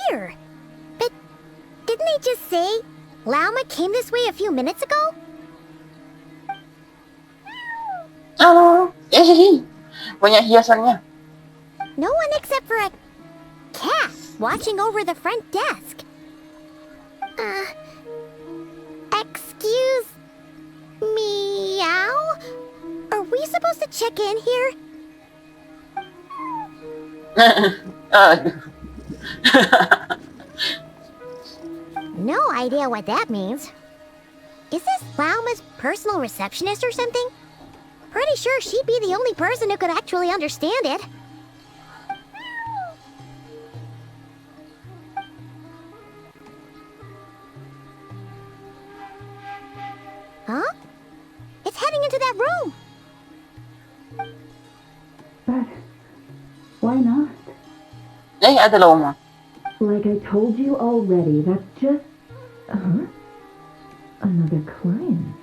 here. But didn't they just say Lauma came this way a few minutes ago? Banyak hiasannya. No one except for a cat watching over the front desk. Excuse meow? Are we supposed to check in here? No idea what that means. Is this Lauma's personal receptionist or something? Pretty sure she'd be the only person who could actually understand it. Huh? It's heading into that room. But why not? Ada Lauma. Like I told you already, that's just... Another client.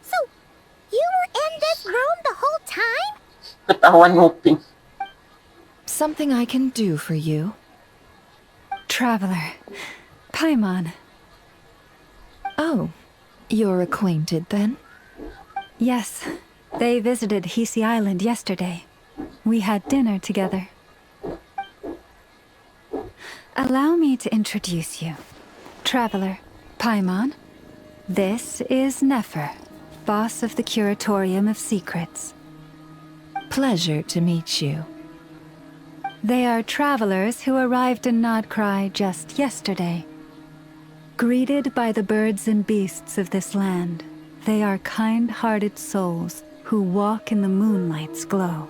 So, you were in this room the whole time? Katawan nguping. Something I can do for you? Traveler. Paimon. Oh, you're acquainted then? Yes, they visited Hisi Island yesterday. We had dinner together. Allow me to introduce you. Traveler, Paimon. This is Nefer, boss of the Curatorium of Secrets. Pleasure to meet you. They are travelers who arrived in Nodcry just yesterday. Greeted by the birds and beasts of this land, they are kind-hearted souls who walk in the moonlight's glow.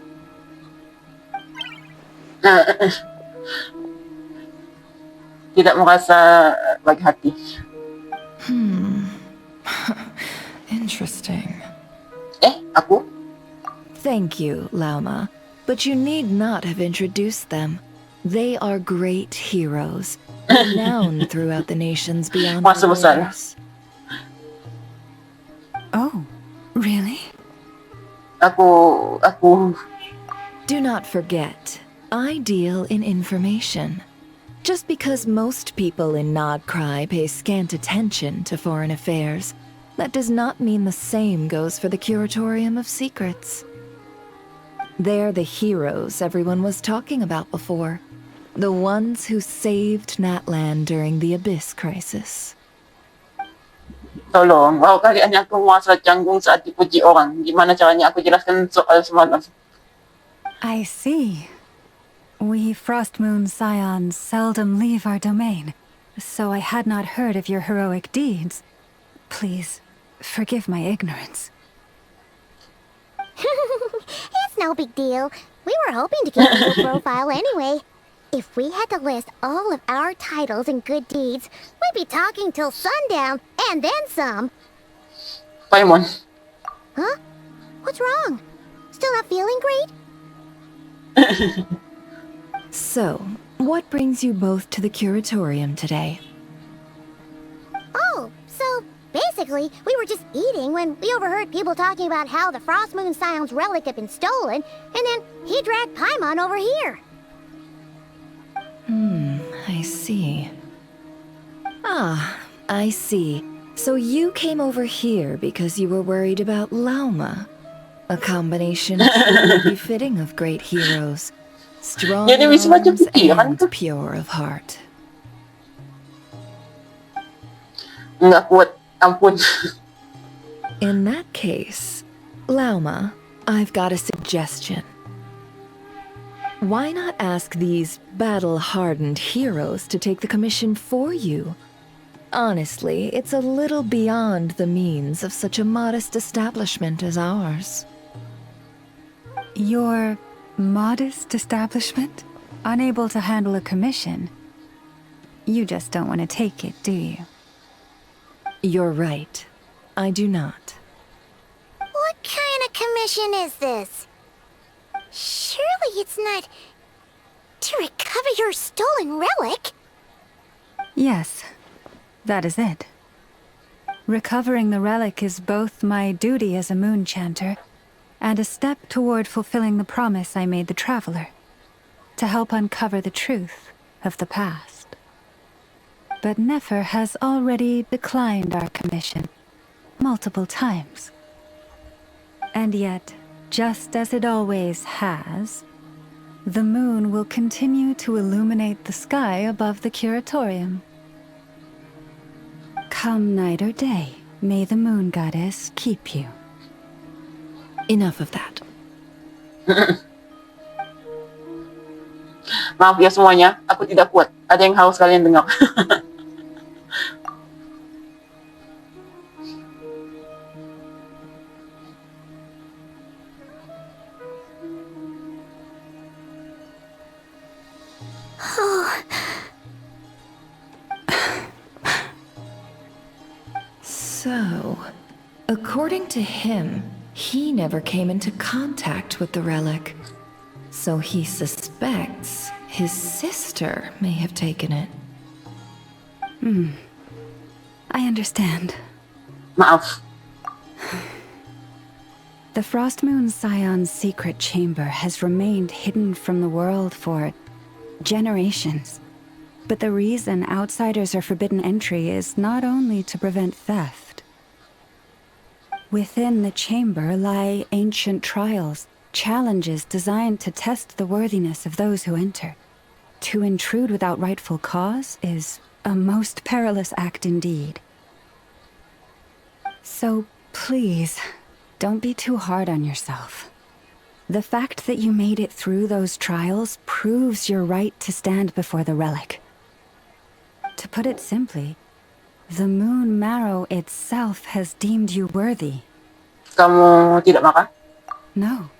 Tidak mukha sa maghati. Interesting. Ako? Thank you, Lauma. But you need not have introduced them. They are great heroes, renowned throughout the nations beyond the borders. Oh, really? Ako... Do not forget, I deal in information. Just because most people in Nodcry pay scant attention to foreign affairs, that does not mean the same goes for the Curatorium of Secrets. They're the heroes everyone was talking about before. The ones who saved Natlan during the Abyss crisis. Tolong, wow, kalian niya ako mga sa Tianggung sa ati puji orang. Gimana caranya aku jelaskan soal semalam. I see. We Frostmoon Scions seldom leave our domain, so I had not heard of your heroic deeds. Please, forgive my ignorance. It's no big deal. We were hoping to keep a good profile anyway. If we had to list all of our titles and good deeds, we'd be talking till sundown, and then some. Paimon. Huh? What's wrong? Still not feeling great? So, what brings you both to the Curatorium today? Oh, so basically, we were just eating when we overheard people talking about how the Frostmoon Scion's relic had been stolen, and then he dragged Paimon over here. I see. Ah, I see. So you came over here because you were worried about Lauma. A combination truly befitting of great heroes. Strong arms and pure of heart. Nggak kuat, ampun. In that case, Lauma, I've got a suggestion. Why not ask these battle-hardened heroes to take the commission for you? Honestly, it's a little beyond the means of such a modest establishment as ours. Your modest establishment? Unable to handle a commission? You just don't want to take it, do you? You're right. I do not. What kind of commission is this? Surely it's not to recover your stolen relic? Yes, that is it. Recovering the relic is both my duty as a moon chanter and a step toward fulfilling the promise I made the traveler, to help uncover the truth of the past. But Nefer has already declined our commission multiple times. And yet, just as it always has, the moon will continue to illuminate the sky above the curatorium. Come night or day, may the moon goddess keep you. Enough of that. Maaf ya semuanya, aku tidak kuat. Ada yang haus kalian dengar. So, according to him, he never came into contact with the relic. So he suspects his sister may have taken it. I understand. Maaf. The Frost Moon Scion's secret chamber has remained hidden from the world for generations. But the reason outsiders are forbidden entry is not only to prevent theft. Within the chamber lie ancient trials, challenges designed to test the worthiness of those who enter. To intrude without rightful cause is a most perilous act indeed. So please, don't be too hard on yourself. The fact that you made it through those trials proves your right to stand before the relic. To put it simply, the moon marrow itself has deemed you worthy. Kamu tidak makan? No.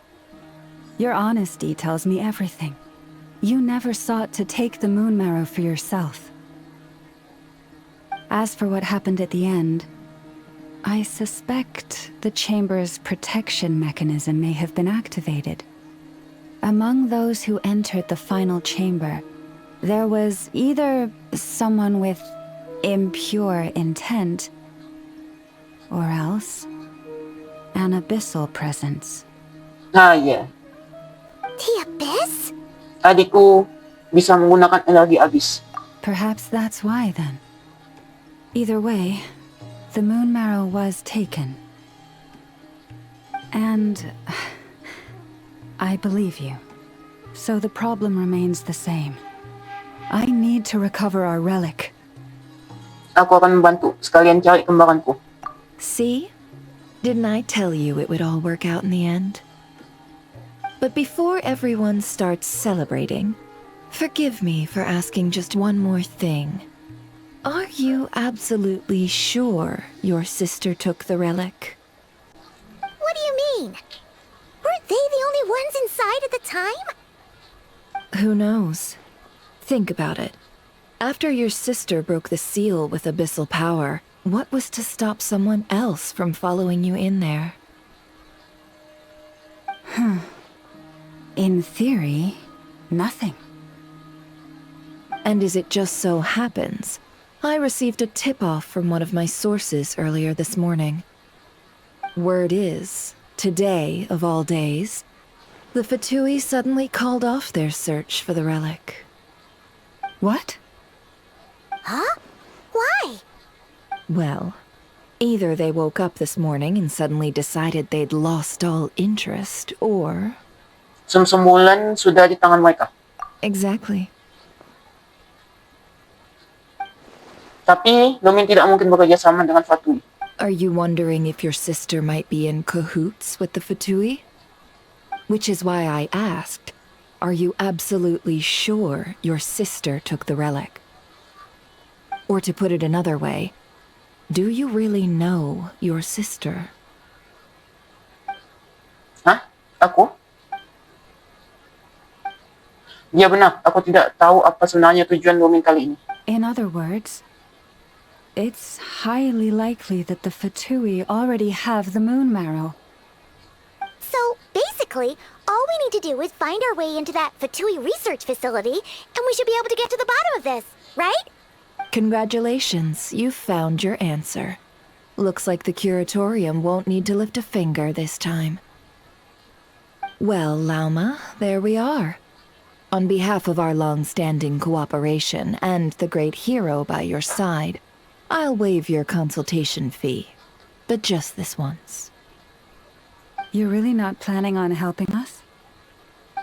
Your honesty tells me everything. You never sought to take the moon marrow for yourself. As for what happened at the end, I suspect the chamber's protection mechanism may have been activated. Among those who entered the final chamber, there was either someone with impure intent, or else an abyssal presence. Ah, yeah. The abyss? Adikku bisa menggunakan energi abis. Perhaps that's why, then. Either way, the moon marrow was taken. And I believe you. So the problem remains the same. I need to recover our relic. Aku akan membantu. Sekalian cari kembaranku. See? Didn't I tell you it would all work out in the end? But before everyone starts celebrating, forgive me for asking just one more thing. Are you absolutely sure your sister took the relic? What do you mean? Weren't they the only ones inside at the time? Who knows? Think about it. After your sister broke the seal with abyssal power, what was to stop someone else from following you in there? In theory, nothing. And as it just so happens, I received a tip-off from one of my sources earlier this morning. Word is, today of all days, the Fatui suddenly called off their search for the relic. What? Huh? Why? Well, either they woke up this morning and suddenly decided they'd lost all interest, or... Sumsumulan sudah di tangan mereka. Exactly. Tapi Lumin tidak mungkin bekerja sama dengan Fatui. Are you wondering if your sister might be in cahoots with the Fatui? Which is why I asked, are you absolutely sure your sister took the relic? Or to put it another way, do you really know your sister? Hah? Aku? Ya benar, aku tidak tahu apa sebenarnya tujuan Lumin kali ini. In other words, it's highly likely that the Fatui already have the moon marrow. So, basically, all we need to do is find our way into that Fatui research facility, and we should be able to get to the bottom of this, right? Congratulations, you've found your answer. Looks like the curatorium won't need to lift a finger this time. Well, Lauma, there we are. On behalf of our long-standing cooperation and the great hero by your side, I'll waive your consultation fee. But just this once. You're really not planning on helping us?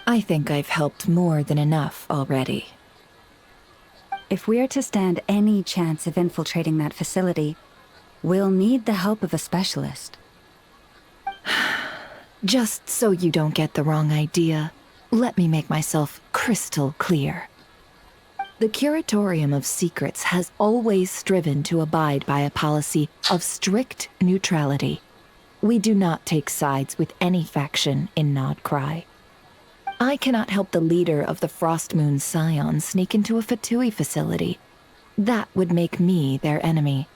I think I've helped more than enough already. If we're to stand any chance of infiltrating that facility, we'll need the help of a specialist. Just so you don't get the wrong idea, let me make myself crystal clear. The Curatorium of Secrets has always striven to abide by a policy of strict neutrality. We do not take sides with any faction in Nodcry. I cannot help the leader of the Frostmoon Scions sneak into a Fatui facility. That would make me their enemy.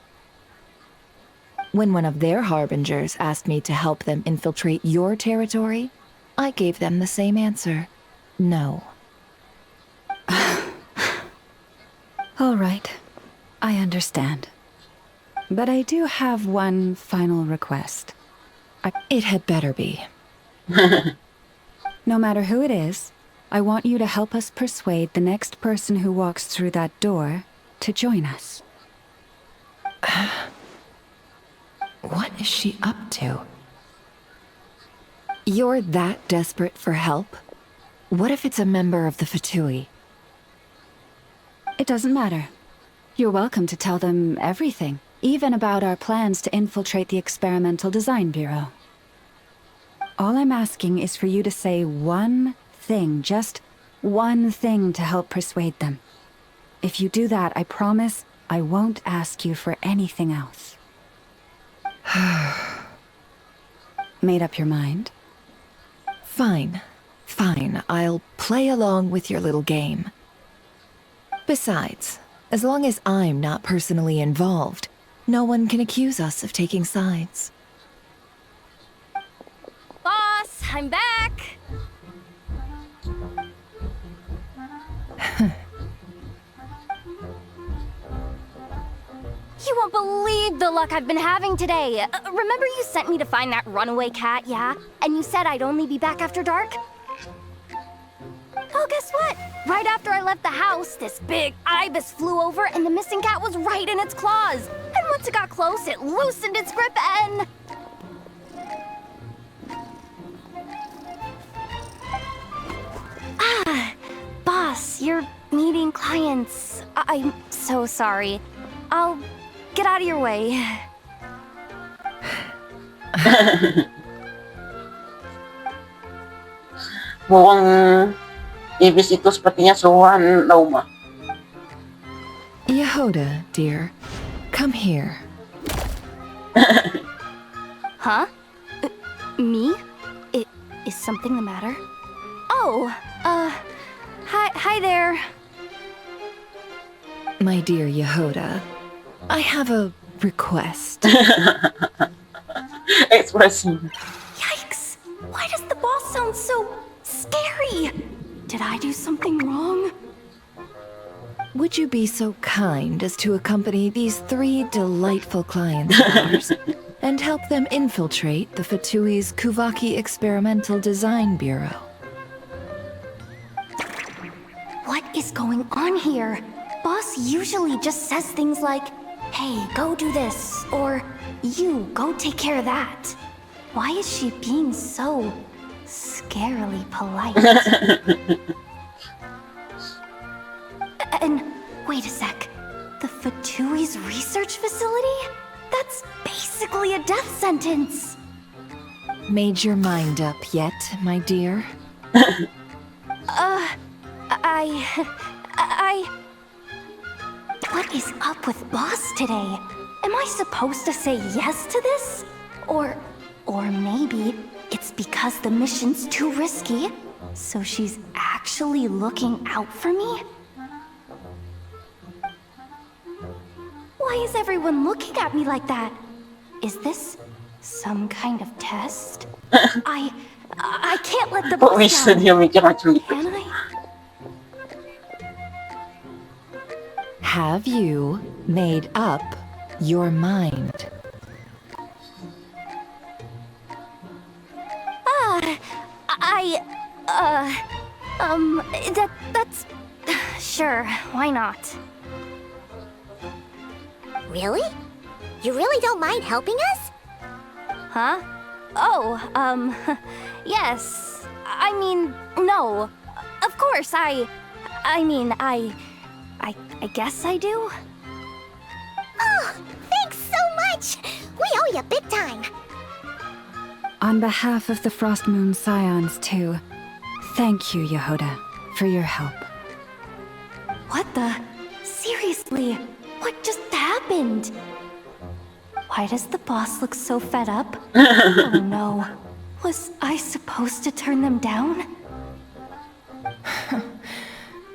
When one of their harbingers asked me to help them infiltrate your territory, I gave them the same answer. No. All right, I understand. But I do have one final request. It had better be. No matter who it is, I want you to help us persuade the next person who walks through that door to join us. What is she up to? You're that desperate for help? What if it's a member of the Fatui? It doesn't matter. You're welcome to tell them everything, even about our plans to infiltrate the Experimental Design Bureau. All I'm asking is for you to say one thing, just one thing to help persuade them. If you do that, I promise I won't ask you for anything else. Made up your mind? Fine. Fine, I'll play along with your little game. Besides, as long as I'm not personally involved, no one can accuse us of taking sides. Boss, I'm back! You won't believe the luck I've been having today. Remember you sent me to find that runaway cat, yeah? And you said I'd only be back after dark? Oh, guess what? Right after I left the house, this big ibis flew over and the missing cat was right in its claws. And once it got close, it loosened its grip and... Boss, you're meeting clients. I'm so sorry. I'll get out of your way. Mukhang ibis itu sepertinya suruhan Lauma. Yehoda, dear, come here. Huh? Me? Is something the matter? Oh, hi there. My dear Yehoda, I have a request. Ekspresi. Yikes! Why does the boss sound so scary? Did I do something wrong? Would you be so kind as to accompany these 3 delightful clients of ours and help them infiltrate the Fatui's Kuvaki Experimental Design Bureau? What is going on here? Boss usually just says things like, hey, go do this, or you, go take care of that. Why is she being so scarily polite? And wait a sec, the Fatui's research facility? That's basically a death sentence. Made your mind up yet, my dear? What is up with Boss today? Am I supposed to say yes to this? Or maybe it's because the mission's too risky, so she's actually looking out for me? Why is everyone looking at me like that? Is this some kind of test? I can't let the Kok boss bisa down. dia mikir macam gitu? Can I? Have you made up your mind? That's... Sure, why not? Really? You really don't mind helping us? Huh? Oh, yes. I mean, no. Of course, I guess I do? Oh, thanks so much! We owe you big time! On behalf of the Frost Moon Scions, too, thank you, Yehoda, for your help. What the? Seriously, what just happened? Why does the boss look so fed up? Oh no. Was I supposed to turn them down?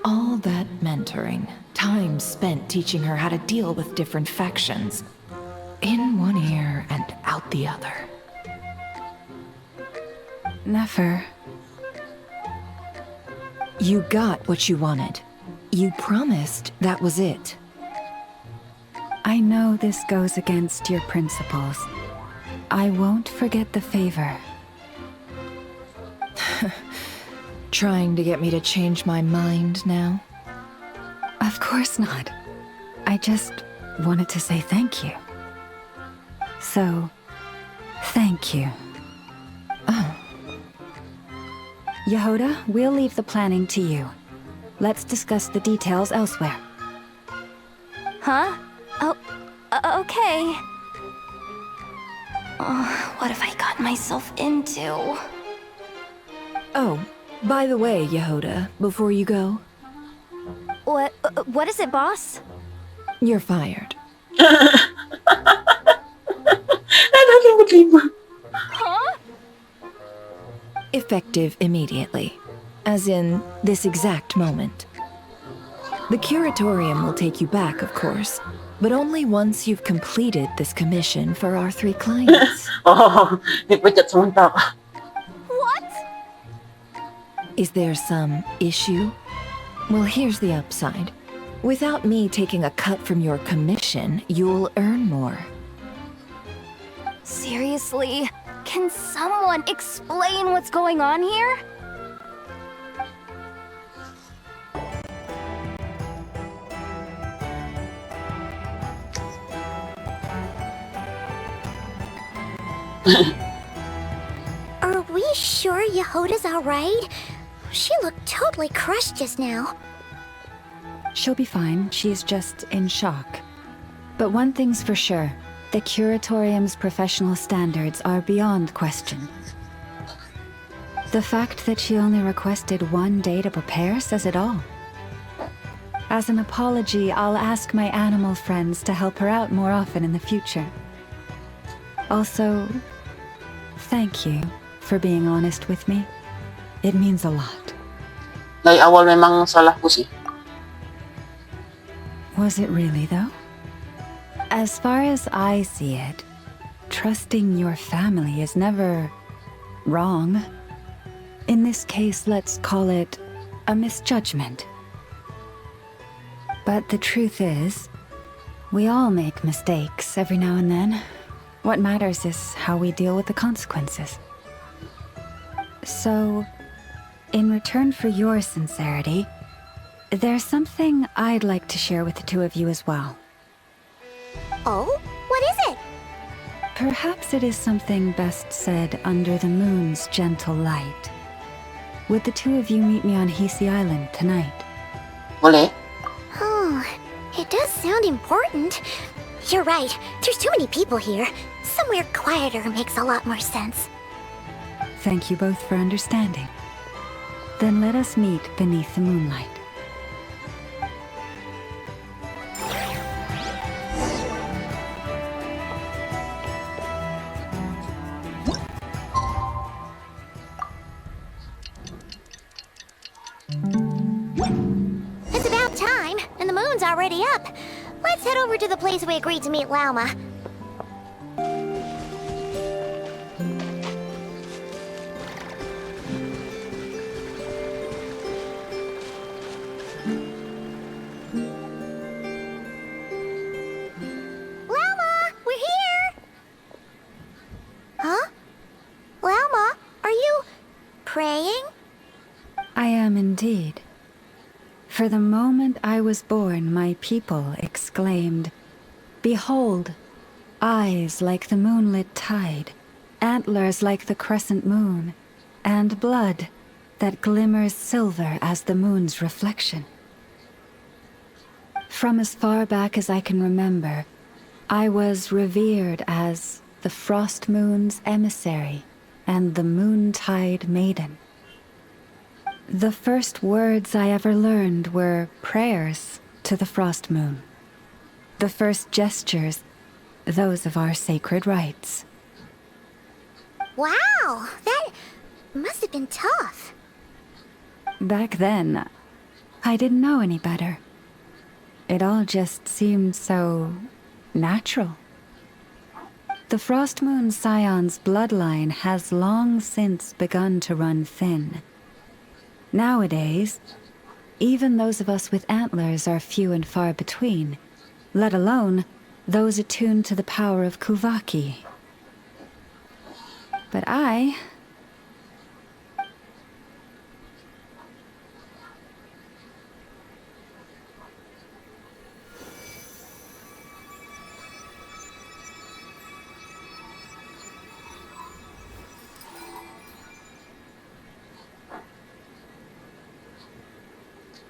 All that mentoring, time spent teaching her how to deal with different factions. In one ear and out the other. Never. You got what you wanted. You promised that was it. I know this goes against your principles. I won't forget the favor. Trying to get me to change my mind now? Of course not. I just wanted to say thank you. So, thank you. Oh. Yehoda, we'll leave the planning to you. Let's discuss the details elsewhere. Huh? Oh, okay. Oh, what have I gotten myself into? Oh, by the way, Yehoda, before you go, What is it, boss? you're fired. Huh? Effective immediately. As in, this exact moment. The curatorium will take you back, of course, but only once you've completed this commission for our 3 clients. Oh, dipecat sementara. What? Is there some issue? Well, here's the upside. Without me taking a cut from your commission, you'll earn more. Seriously? Can someone explain what's going on here? Are we sure Yehoda's alright? She looked totally crushed just now. She'll be fine. She's just in shock. But one thing's for sure. The curatorium's professional standards are beyond question. The fact that she only requested 1 day to prepare says it all. As an apology, I'll ask my animal friends to help her out more often in the future. Also, thank you for being honest with me. It means a lot. Dari awal memang salahku sih. Was it really, though? As far as I see it, trusting your family is never wrong. In this case, let's call it a misjudgment. But the truth is, we all make mistakes every now and then. What matters is how we deal with the consequences. So, in return for your sincerity, there's something I'd like to share with the 2 of you as well. Oh? What is it? Perhaps it is something best said under the moon's gentle light. Would the 2 of you meet me on Hisi Island tonight? Boleh? Oh, it does sound important. You're right, there's too many people here. Somewhere quieter makes a lot more sense. Thank you both for understanding. Then let us meet beneath the moonlight. It's about time, and the moon's already up. Let's head over to the place we agreed to meet Lauma. Lauma, we're here! Huh? Lauma, are you praying? For the moment I was born, my people exclaimed, "Behold, eyes like the moonlit tide, antlers like the crescent moon, and blood that glimmers silver as the moon's reflection." From as far back as I can remember, I was revered as the Frost Moon's emissary and the Moontide Maiden. The first words I ever learned were prayers to the Frost Moon. The first gestures, those of our sacred rites. Wow, that must have been tough. Back then, I didn't know any better. It all just seemed so natural. The Frost Moon Scion's bloodline has long since begun to run thin. Nowadays, even those of us with antlers are few and far between, let alone those attuned to the power of Kuvaki. But I...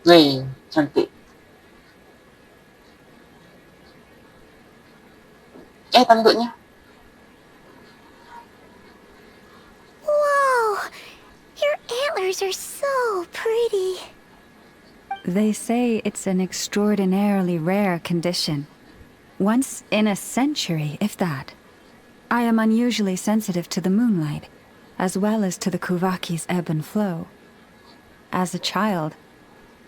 Weh, cantik. Tanduknya. Whoa, your antlers are so pretty. They say it's an extraordinarily rare condition. Once in a century, if that. I am unusually sensitive to the moonlight, as well as to the Kuvaki's ebb and flow. As a child,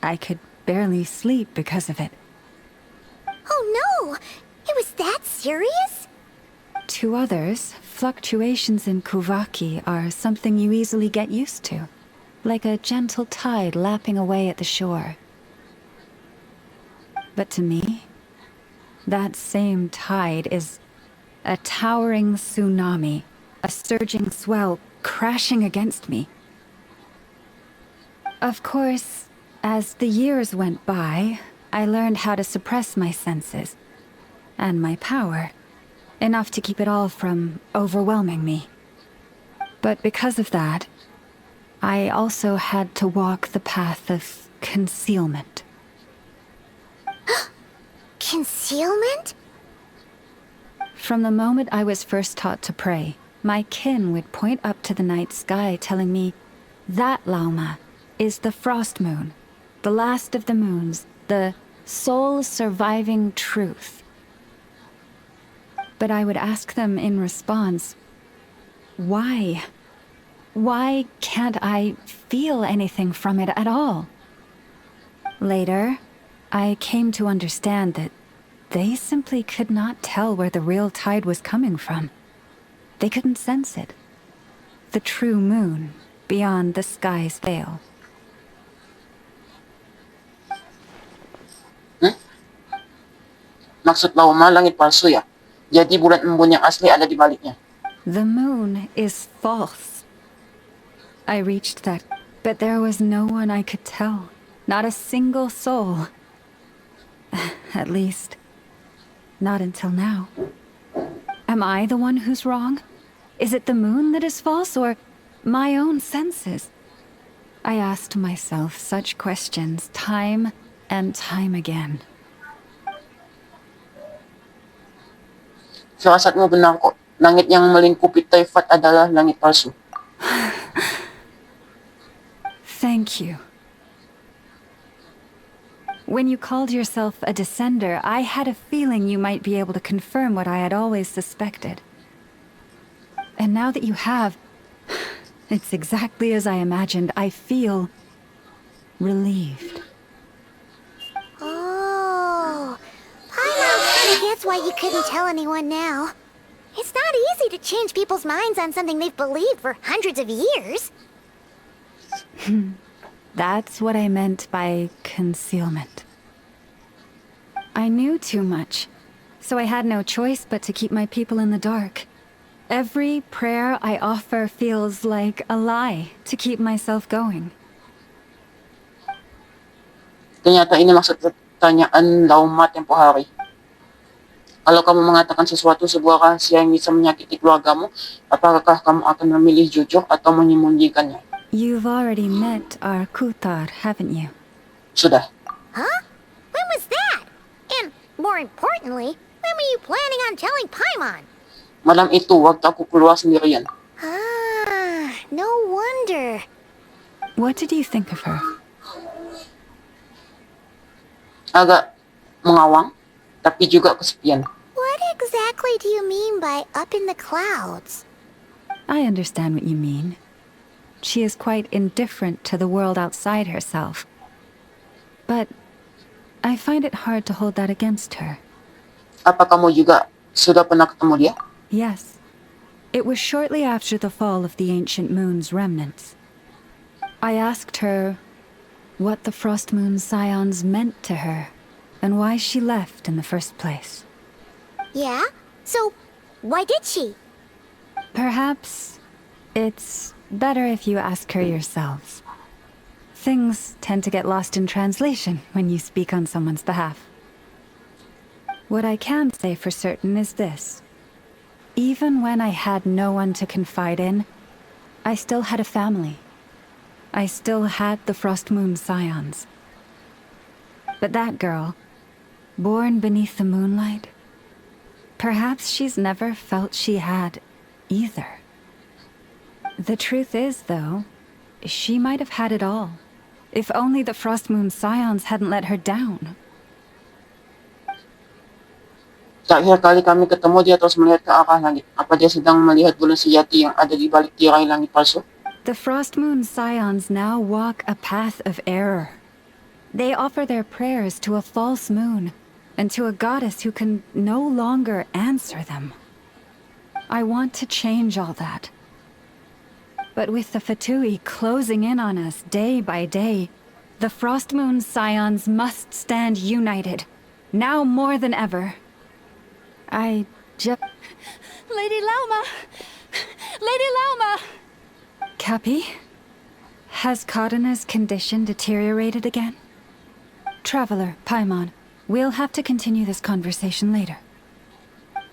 I could barely sleep because of it. Oh no! It was that serious? To others, fluctuations in Kuvaki are something you easily get used to, like a gentle tide lapping away at the shore. But to me, that same tide is a towering tsunami, a surging swell crashing against me. Of course, as the years went by, I learned how to suppress my senses and my power, enough to keep it all from overwhelming me. But because of that, I also had to walk the path of concealment. Concealment? From the moment I was first taught to pray, my kin would point up to the night sky telling me, "That, Lauma, is the Frost Moon, the last of the moons, the sole surviving truth." But I would ask them in response, why? Why can't I feel anything from it at all? Later, I came to understand that they simply could not tell where the real tide was coming from. They couldn't sense it. The true moon beyond the sky's veil. Maksud Lauma, langit palsu ya. Jadi bulan embun yang asli ada di baliknya. The moon is false. I reached that, but there was no one I could tell. Not a single soul. At least, not until now. Am I the one who's wrong? Is it the moon that is false, or my own senses? I asked myself such questions time and time again. Firasatmu benar kok. Langit yang melingkupi Taifat adalah langit palsu. Thank you. When you called yourself a descender, I had a feeling you might be able to confirm what I had always suspected. And now that you have, it's exactly as I imagined. I feel relieved. Oh, Paimon kinda gets why you couldn't tell anyone now. It's not easy to change people's minds on something they've believed for hundreds of years. That's what I meant by concealment. I knew too much, so I had no choice but to keep my people in the dark. Every prayer I offer feels like a lie to keep myself going. Ternyata ini maksud pertanyaan lauma tempoh hari. Kalau kamu mengatakan sesuatu sebuah rahasia yang bisa menyakiti keluargamu, apakah kamu akan memilih jujur atau menyembunyikannya? You've already met our Kutar, haven't you? Sudah. Huh? When was that? And more importantly, when were you planning on telling Paimon? Malam itu, waktu aku keluar sendirian. Ah, no wonder. What did you think of her? Agak mengawang, tapi juga kesepian. What exactly do you mean by up in the clouds? I understand what you mean. She is quite indifferent to the world outside herself. But I find it hard to hold that against her. Apa kamu juga sudah pernah ketemu dia? Yes. It was shortly after the fall of the ancient moon's remnants. I asked her what the Frost Moon Scions meant to her, and why she left in the first place. Yeah? So, why did she? Perhaps it's better if you ask her yourselves. Things tend to get lost in translation when you speak on someone's behalf. What I can say for certain is this. Even when I had no one to confide in, I still had a family. I still had the Frost Moon Scions. But that girl, born beneath the moonlight, perhaps she's never felt she had either. The truth is, though, she might have had it all, if only the Frost Moon Scions hadn't let her down. Terakhir kali kami ketemu, dia terus melihat ke arah langit. Apa dia sedang melihat bulan sejati yang ada di balik tirai langit palsu? The Frost Moon Scions now walk a path of error. They offer their prayers to a false moon, and to a goddess who can no longer answer them. I want to change all that. But with the Fatui closing in on us day by day, the Frost Moon Scions must stand united, now more than ever. Lady Lauma! Lady Lauma! Cappy? Has Kadana's condition deteriorated again? Traveler, Paimon, we'll have to continue this conversation later.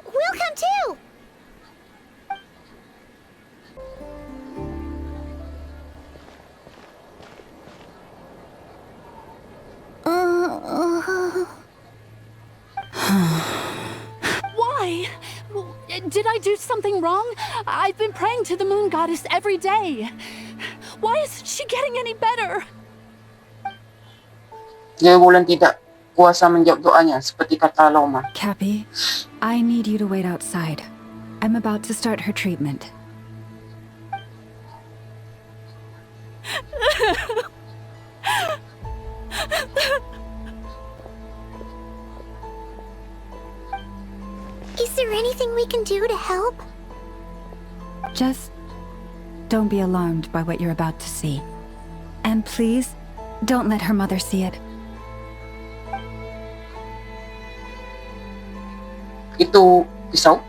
We'll come too! Why? Did I do something wrong? I've been praying to the moon goddess every day. Why isn't she getting any better? Dia Bulan tidak kuasa menjawab doanya, seperti kata lauma. Cappy, I need you to wait outside. I'm about to start her treatment. Is there anything we can do to help? Just don't be alarmed by what you're about to see. And please, don't let her mother see it. Itu pisau?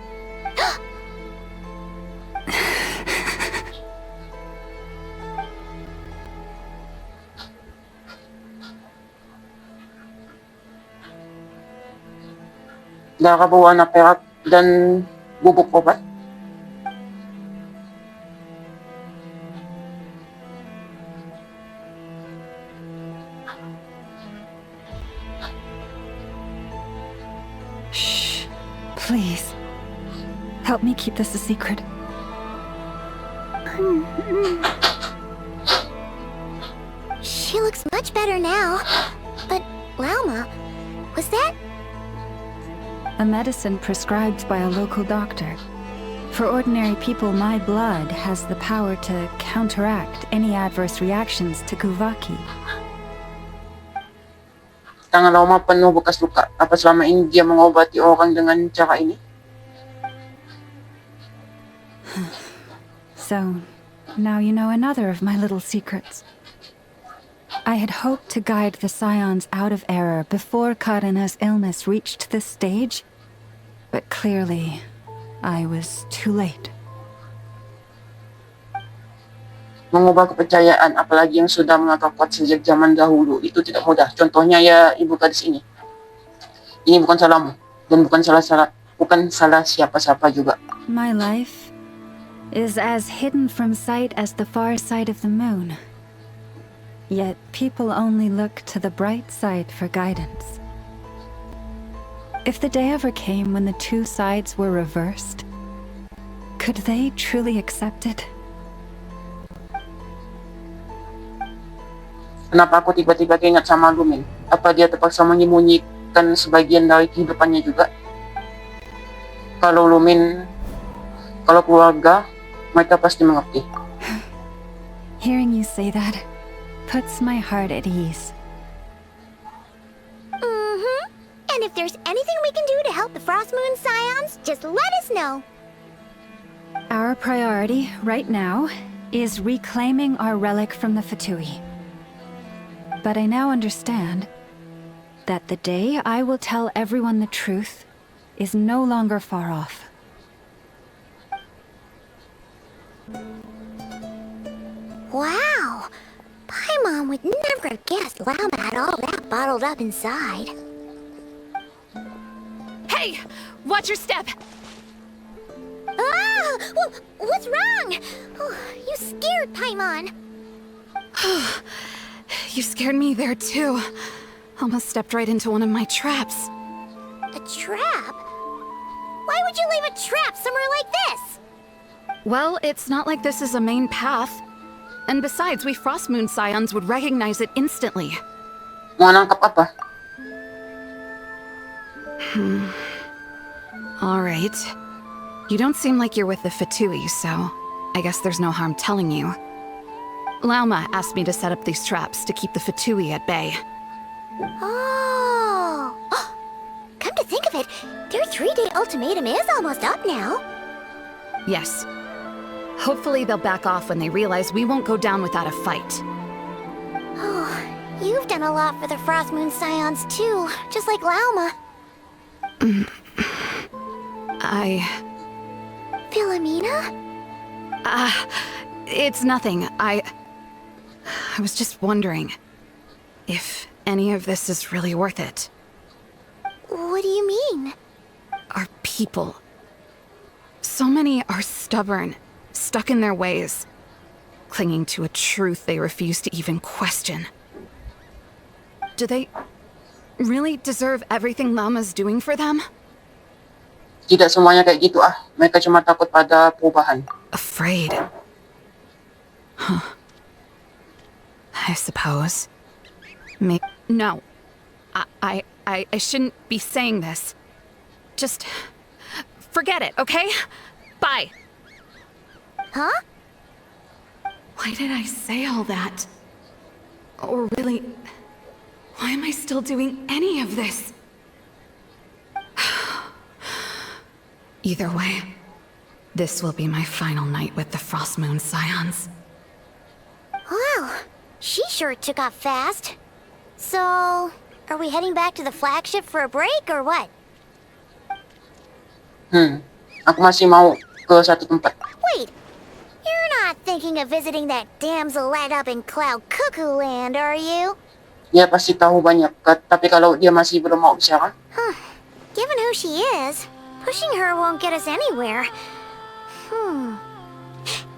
Nakakabawa na perak dan bubuk obat? Shh. Please. Help me keep this a secret. She looks much better now. But, Lauma, was that? A medicine prescribed by a local doctor. For ordinary people, my blood has the power to counteract any adverse reactions to Kuvaki. Tangan lauma penuh bekas luka. Apa selama ini dia mengobati orang dengan cara ini? So, now you know another of my little secrets. I had hoped to guide the Scions out of error before Karina's illness reached this stage, but clearly, I was too late. mengubah kepercayaan, apalagi yang sudah mengakar kuat sejak zaman dahulu, itu tidak mudah. Contohnya ya ibu gadis ini. Ini bukan salahmu dan bukan salah siapa-siapa juga. My life is as hidden from sight as the far side of the moon. Yet people only look to the bright side for guidance. If the day ever came when the two sides were reversed, could they truly accept it? Kenapa aku tiba-tiba keinget sama Lumin? Apa dia terpaksa menyembunyikan sebagian dari kehidupannya juga? Kalau keluarga, mereka pasti mengerti. Hearing you say that puts my heart at ease. And if there's anything we can do to help the Frost Moon Scions, just let us know. Our priority right now is reclaiming our relic from the Fatui. But I now understand that the day I will tell everyone the truth is no longer far off. Wow! Paimon would never have guessed Llama had all that bottled up inside. Hey! Watch your step! Ah! What's wrong? Oh, you scared Paimon. You scared me there too. Almost stepped right into one of my traps. A trap? Why would you leave a trap somewhere like this? Well, it's not like this is a main path. And besides, we Frost Moon Scions would recognize it instantly. Mau nangkap apa? Alright. You don't seem like you're with the Fatui, so I guess there's no harm telling you. Lauma asked me to set up these traps to keep the Fatui at bay. Oh! Come to think of it, their 3-day ultimatum is almost up now. Yes. Hopefully they'll back off when they realize we won't go down without a fight. Oh, you've done a lot for the Frost Moon Scions too, just like Lauma. Philomena? It's nothing. I was just wondering if any of this is really worth it. What do you mean? Our people. So many are stubborn, stuck in their ways, clinging to a truth they refuse to even question. Do they really deserve everything Lama's doing for them? Tidak semuanya kayak gitu ah. Mereka cuma takut pada perubahan. Afraid. Huh. I suppose. No. I shouldn't be saying this. Just forget it, okay? Bye. Huh? Why did I say all that? Or really, why am I still doing any of this? Either way, this will be my final night with the Frost Moon Scions. Wow, she sure took off fast. So, are we heading back to the flagship for a break or what? Aku masih mau ke satu tempat. Wait, you're not thinking of visiting that damsel laid up in Cloud Cuckoo Land, are you? Dia pasti tahu banyak, tapi kalau dia masih belum mau bicara, Given who she is, pushing her won't get us anywhere.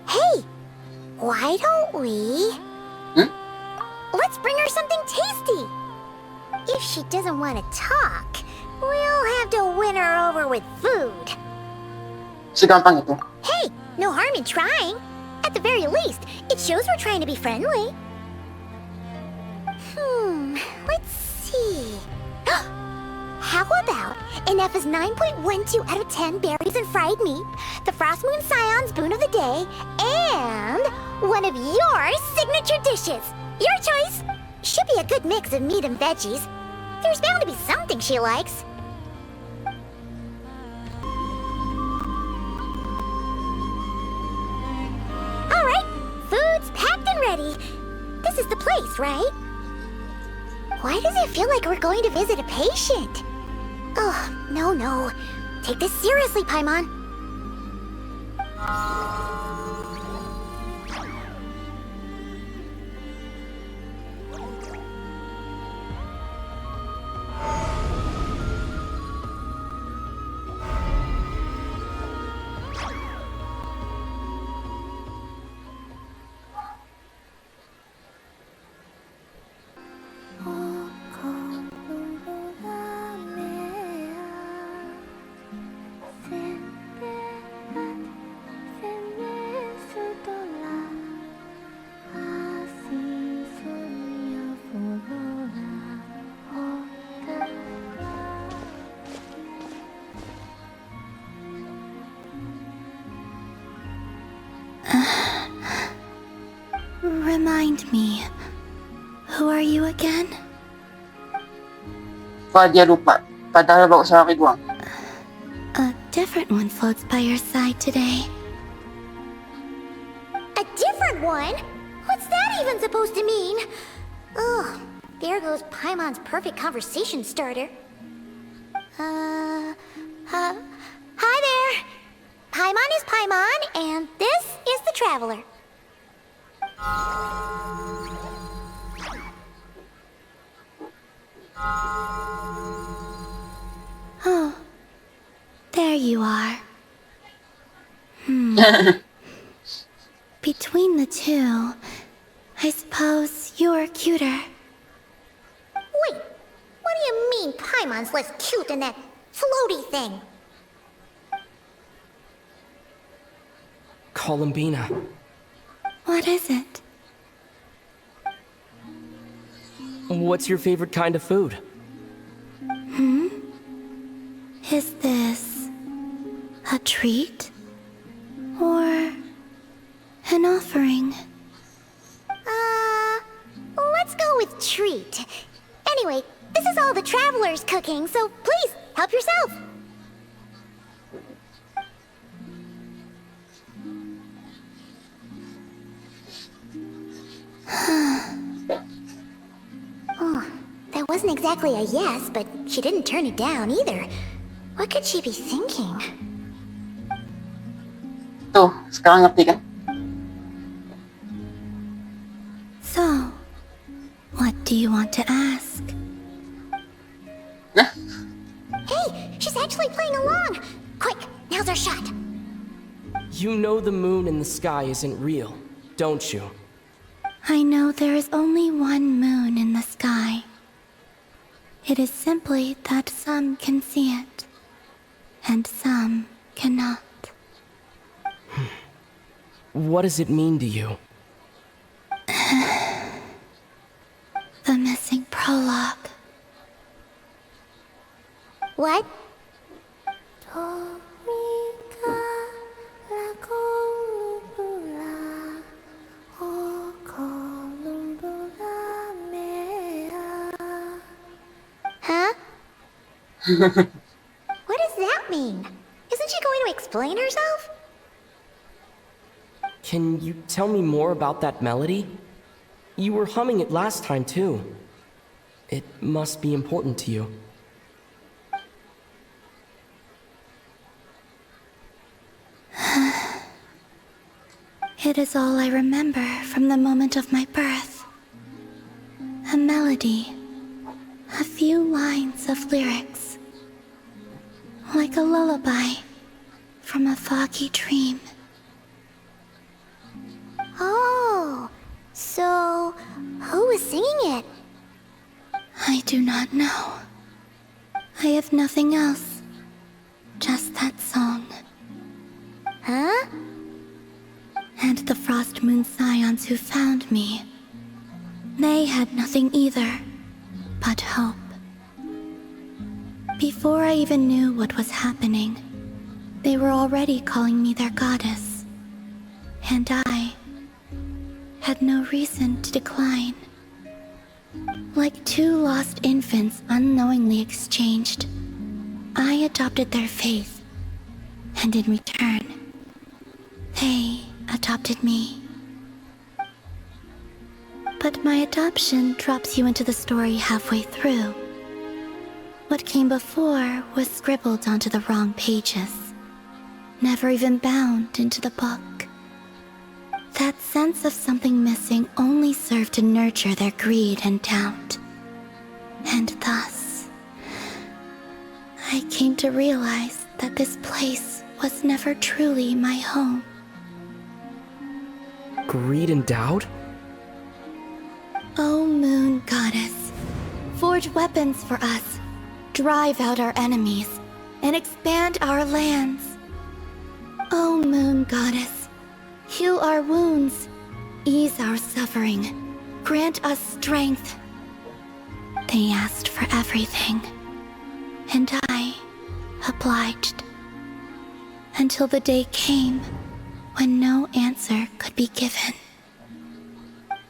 Hey, why don't we? Let's bring her something tasty. If she doesn't want to talk, we'll have to win her over with food. segampang itu. Hey, no harm in trying. At the very least, it shows we're trying to be friendly. Let's see. How about Inef's 9.12 out of 10 berries and fried meat, the Frost Moon Scion's boon of the day, and one of your signature dishes. Your choice. Should be a good mix of meat and veggies. There's bound to be something she likes. Alright, food's packed and ready. This is the place, right? Why does it feel like we're going to visit a patient? Oh, no. Take this seriously, Paimon. Remind me, who are you again? Padya lupa. Padala ba ko sa kigwang? A different one floats by your side today. A different one? What's that even supposed to mean? Oh, there goes Paimon's perfect conversation starter. Hi there. Paimon is Paimon, and this is the Traveler. Oh, there you are. Between the two, I suppose you're cuter. Wait, what do you mean Paimon's less cute than that floaty thing? Columbina. What is it? What's your favorite kind of food? Is this a treat? Or an offering? Let's go with treat. Anyway, this is all the Traveler's cooking, so please, help yourself. Oh, that wasn't exactly a yes, but she didn't turn it down either. What could she be thinking? Ito, sekarang ngerti kan? So, what do you want to ask? Nah, Hey, she's actually playing along. Quick, now's our shot. You know the moon in the sky isn't real, don't you? I know there is only one moon in the sky. It is simply that some can see it, and some cannot. What does it mean to you? The missing prologue. What? Huh? What does that mean? Isn't she going to explain herself? Can you tell me more about that melody? You were humming it last time too. It must be important to you. It is all I remember from the moment of my birth. A melody. A few lines of lyrics. Like a lullaby from a foggy dream. Oh, so who was singing it? I do not know. I have nothing else. Just that song. Huh? And the Frost Moon Scions who found me. They had nothing either, but hope. Before I even knew what was happening, they were already calling me their goddess. And I had no reason to decline. Like two lost infants unknowingly exchanged, I adopted their faith, and in return, they adopted me. But my adoption drops you into the story halfway through. What came before was scribbled onto the wrong pages, never even bound into the book. That sense of something missing only served to nurture their greed and doubt. And thus, I came to realize that this place was never truly my home. Greed and doubt? O Moon Goddess, forge weapons for us, drive out our enemies, and expand our lands. O Moon Goddess, heal our wounds, ease our suffering, grant us strength. They asked for everything, and I obliged. Until the day came when no answer could be given.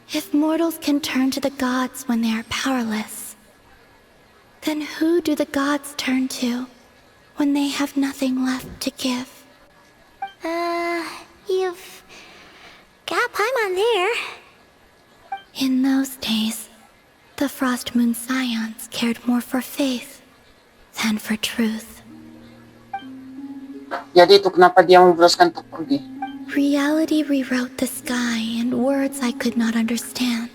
If mortals can turn to the gods when they are powerless, then who do the gods turn to when they have nothing left to give? You've got Paimon there. In those days, the Frost Moon Scions cared more for faith than for truth. Jadi itu kenapa dia memutuskan untuk pergi. Reality rewrote the sky in words I could not understand.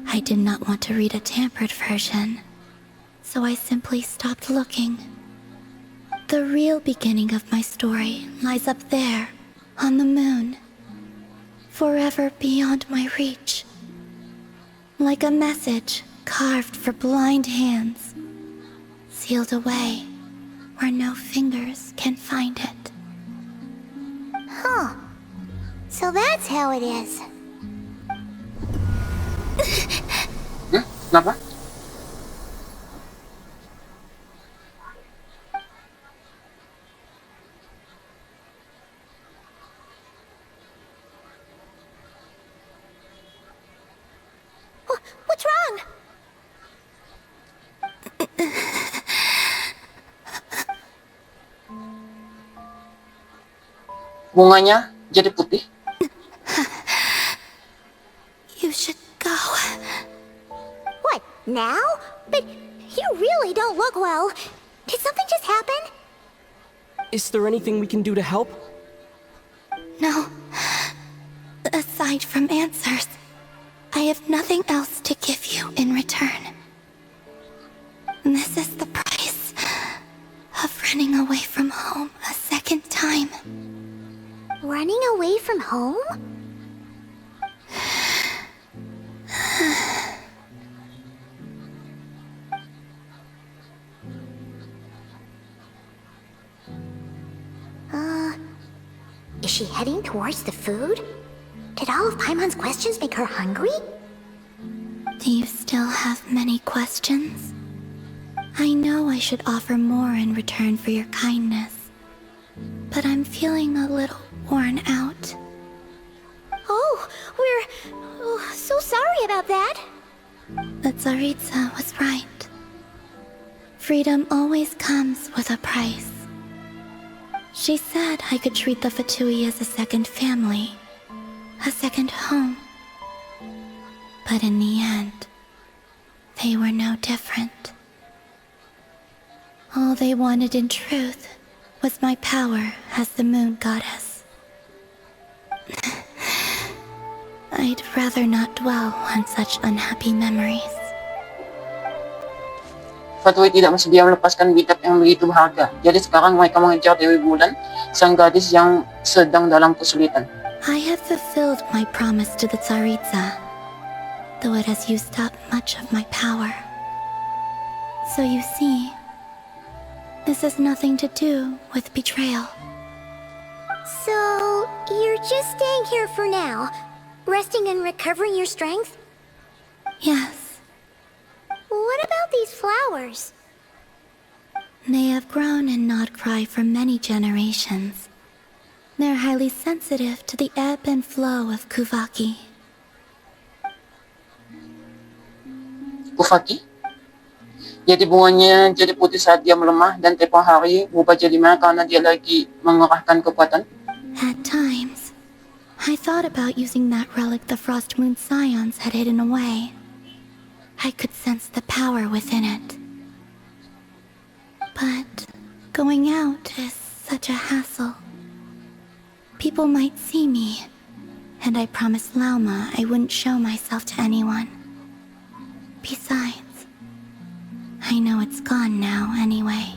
I did not want to read a tampered version, so I simply stopped looking. The real beginning of my story lies up there, on the moon, forever beyond my reach. Like a message carved for blind hands, sealed away where no fingers can find it. Huh. So that's how it is. Kenapa? What's wrong? Bunganya jadi putih. You should go. What, now? But you really don't look well. Did something just happen? Is there anything we can do to help? No. Aside from answers, I have nothing else to give you in return. This is the price of running away from home a second time. Running away from home? Is she heading towards the food? Did all of Paimon's questions make her hungry? Do you still have many questions? I know I should offer more in return for your kindness, but I'm feeling a little worn out. Oh, we're so sorry about that. The Tsaritsa was right. Freedom always comes with a price. She said I could treat the Fatui as a second family, a second home. But in the end, they were no different. All they wanted in truth was my power as the moon goddess. I'd rather not dwell on such unhappy memories. Fatui tidak bersedia melepaskan kitab yang begitu berharga. Jadi sekarang mereka mengejar Dewi Bulan, sang gadis yang sedang dalam kesulitan. I have fulfilled my promise to the Tsaritsa, though it has used up much of my power. So you see, this has nothing to do with betrayal. So, you're just staying here for now, resting and recovering your strength? Yes. What about these flowers? They have grown in Nodcry for many generations. They're highly sensitive to the ebb and flow of Kuvaki. Kuvaki? Jadi bunganya jadi putih saat dia melemah dan tempoh hari berubah jadi merah karena dia lagi mengerahkan kekuatan. At times, I thought about using that relic the Frost Moon Scions had hidden away. I could sense the power within it. But going out is such a hassle. People might see me, and I promised Lauma I wouldn't show myself to anyone. Besides, I know it's gone now anyway.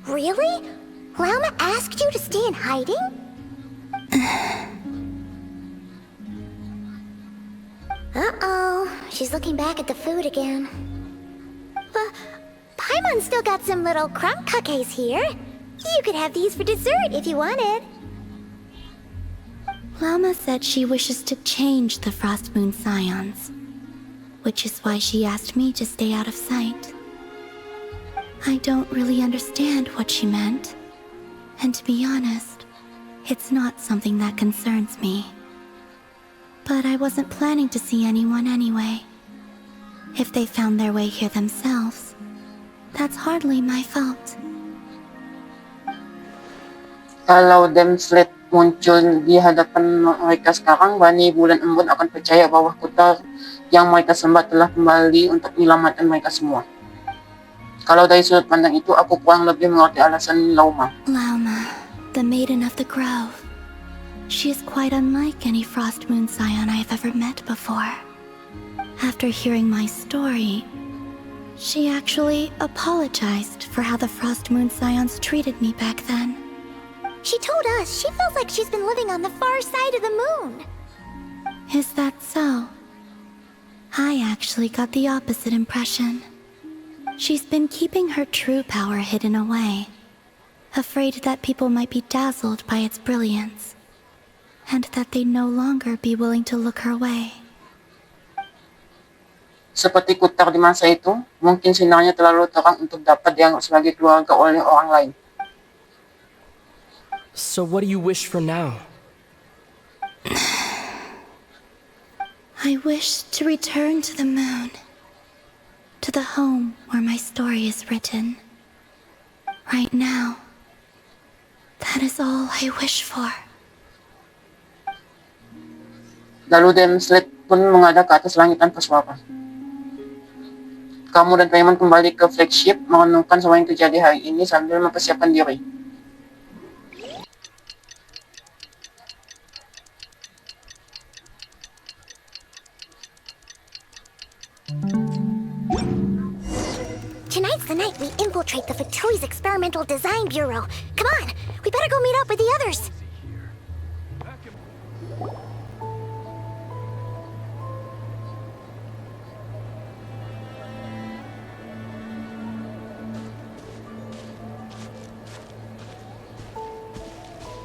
Really? Lauma asked you to stay in hiding? Uh-oh, she's looking back at the food again. Paimon still got some little crumb cookies here. You could have these for dessert if you wanted. Lauma said she wishes to change the Frost Moon Scions, which is why she asked me to stay out of sight. I don't really understand what she meant, and to be honest, It's not something that concerns me. But I wasn't planning to see anyone anyway. If they found their way here themselves, that's hardly my fault. Kalau Demslet muncul di hadapan mereka sekarang, Bani, Bulan, Embun akan percaya bahwa kota yang mereka sembah telah kembali untuk menyelamatkan mereka semua. Kalau dari sudut pandang itu, aku kurang lebih mengerti alasan Lauma. Lauma, the maiden of the grove. She is quite unlike any Frost Moon Scion I've ever met before. After hearing my story, she actually apologized for how the Frost Moon Scions treated me back then. She told us she feels like she's been living on the far side of the moon. Is that so? I actually got the opposite impression. She's been keeping her true power hidden away, afraid that people might be dazzled by its brilliance, and that they'd no longer be willing to look her way. Seperti Kutar di masa itu, mungkin sinarnya terlalu terang untuk dapat dianggap sebagai keluarga oleh orang lain. So what do you wish for now? I wish to return to the moon, to the home where my story is written. Right now, that is all I wish for. Lalu Demslet pun menghadap ke atas langit tanpa suara. Kamu dan Paimon kembali ke flagship, merenungkan semua yang terjadi hari ini sambil mempersiapkan diri. Tonight's the night we infiltrate the Fatui's Experimental Design Bureau. Come on, we better go meet up with the others.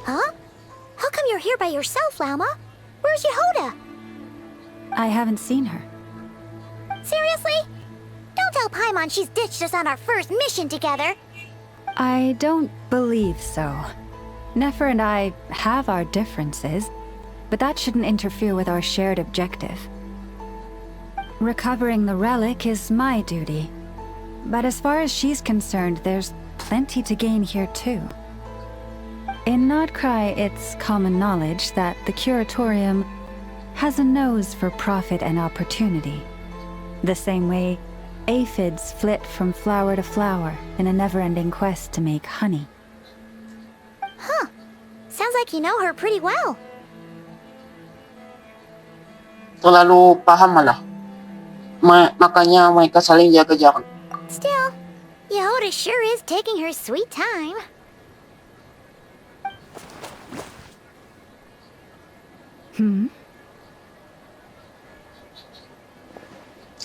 Huh? How come you're here by yourself, Lauma? Where's Yehoda? I haven't seen her. Seriously? Don't tell Paimon she's ditched us on our first mission together. I don't believe so. Nefer and I have our differences, but that shouldn't interfere with our shared objective. Recovering the relic is my duty, but as far as she's concerned, there's plenty to gain here too. In Nodcry, it's common knowledge that the Curatorium has a nose for profit and opportunity, the same way aphids flit from flower to flower in a never-ending quest to make honey. Huh. Sounds like you know her pretty well. Terlalu paham malah. Makanya mereka saling jaga jarak. Still, Yehoda sure is taking her sweet time.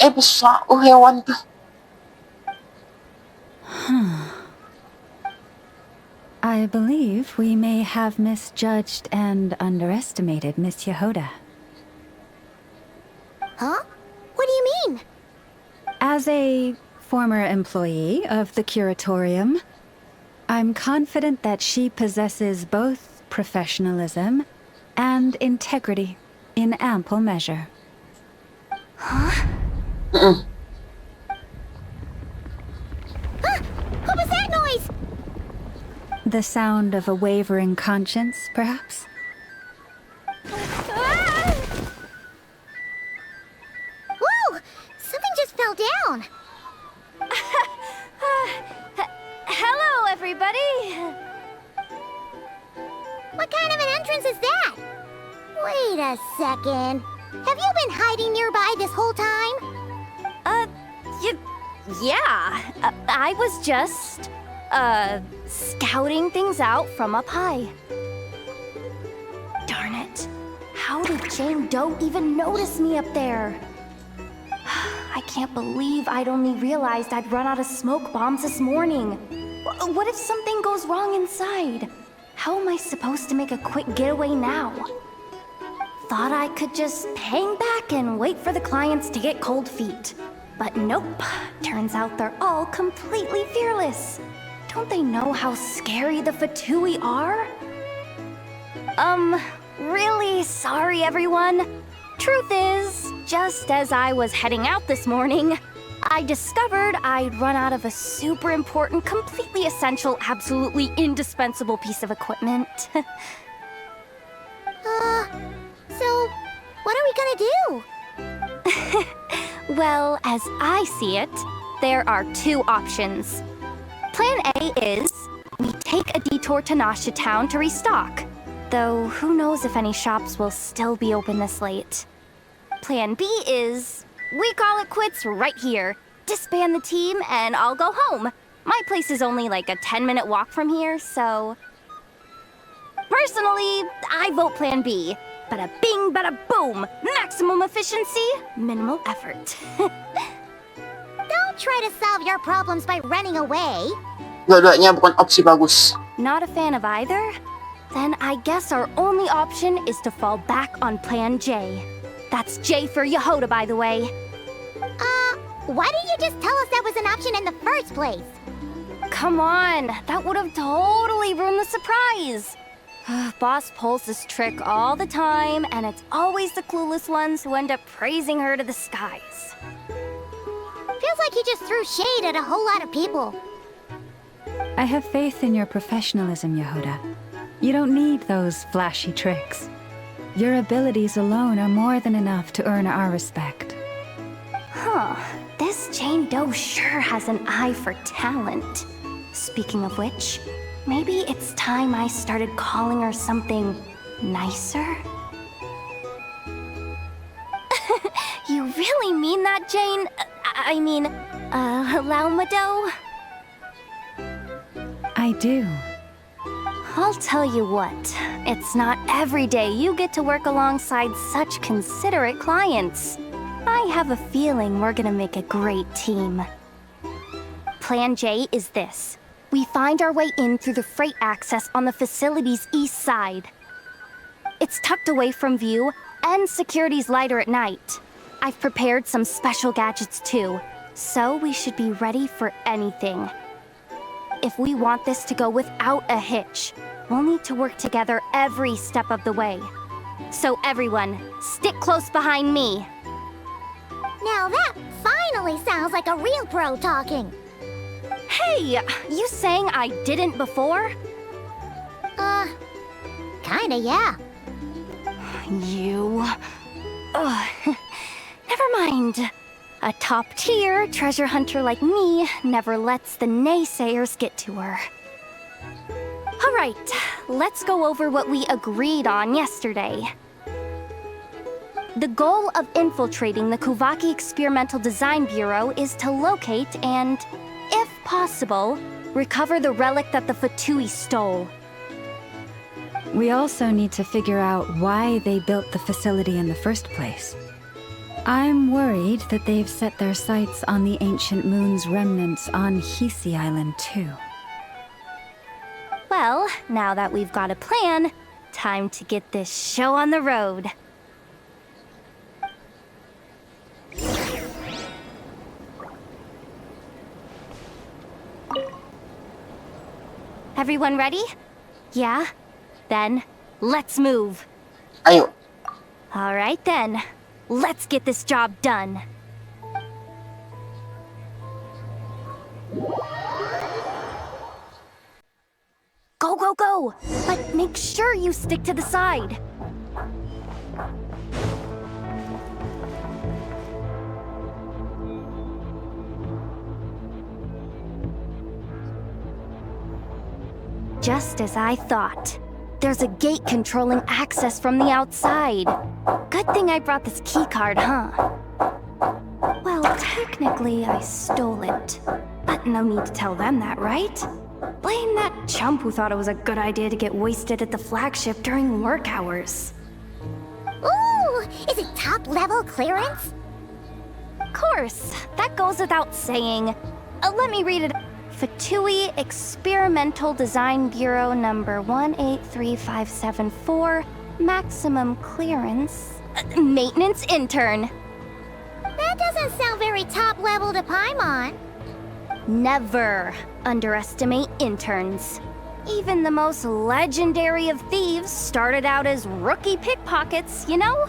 Bisa hewan ka. I believe we may have misjudged and underestimated Miss Yehoda. Huh? What do you mean? As a former employee of the Curatorium, I'm confident that she possesses both professionalism and integrity in ample measure. Huh? What was that noise? The sound of a wavering conscience, perhaps? Ah! Whoa! Something just fell down. Hello, everybody! What kind of an entrance is that? Wait a second. Have you been hiding nearby this whole time? Yeah. I was just, scouting things out from up high. Darn it. How did Jane Doe even notice me up there? I can't believe I'd only realized I'd run out of smoke bombs this morning. What if something goes wrong inside? How am I supposed to make a quick getaway now? Thought I could just hang back and wait for the clients to get cold feet. But nope. Turns out they're all completely fearless. Don't they know how scary the Fatui are? Really sorry, everyone. Truth is, just as I was heading out this morning, I discovered I'd run out of a super important, completely essential, absolutely indispensable piece of equipment. So, what are we gonna do? Well, as I see it, there are two options. Plan A is we take a detour to Nasha Town to restock, though who knows if any shops will still be open this late. Plan B is we call it quits right here, disband the team, and I'll go home. My place is only like a 10-minute walk from here, so... Personally, I vote Plan B. Bada bing, bada boom! Maximum efficiency, minimal effort. Don't try to solve your problems by running away. Dua-duanya bukan opsi bagus. Not a fan of either? Then I guess our only option is to fall back on Plan J. That's J for Yehoda, by the way. Why didn't you just tell us that was an option in the first place? Come on, that would have totally ruined the surprise. Boss pulls this trick all the time, and it's always the clueless ones who end up praising her to the skies. Feels like you just threw shade at a whole lot of people. I have faith in your professionalism, Yehoda. You don't need those flashy tricks. Your abilities alone are more than enough to earn our respect. Huh. This Jane Doe sure has an eye for talent. Speaking of which, maybe it's time I started calling her something nicer? You really mean that, Jane? Laumado? I do. I'll tell you what, it's not every day you get to work alongside such considerate clients. I have a feeling we're gonna make a great team. Plan J is this. We find our way in through the freight access on the facility's east side. It's tucked away from view, and security's lighter at night. I've prepared some special gadgets too, so we should be ready for anything. If we want this to go without a hitch, we'll need to work together every step of the way. So everyone, stick close behind me. Now that finally sounds like a real pro talking. Hey, you saying I didn't before? Kinda, yeah. You... Never mind. A top-tier treasure hunter like me never lets the naysayers get to her. Alright, let's go over what we agreed on yesterday. The goal of infiltrating the Kuvaki Experimental Design Bureau is to locate and, if possible, recover the relic that the Fatui stole. We also need to figure out why they built the facility in the first place. I'm worried that they've set their sights on the Ancient Moon's remnants on Hisi Island too. Well, now that we've got a plan, time to get this show on the road. Everyone ready? Yeah? Then, let's move. Ayo. Alright then, let's get this job done. Go, go, go! But make sure you stick to the side. Just as I thought. There's a gate controlling access from the outside. Good thing I brought this keycard, huh? Well, technically I stole it. But no need to tell them that, right? Blame that chump who thought it was a good idea to get wasted at the flagship during work hours. Ooh, is it top-level clearance? Of course, that goes without saying. Let me read it. Fatui Experimental Design Bureau number 183574, maximum clearance, maintenance intern. That doesn't sound very top-level to Paimon. Never underestimate interns. Even the most legendary of thieves started out as rookie pickpockets, you know?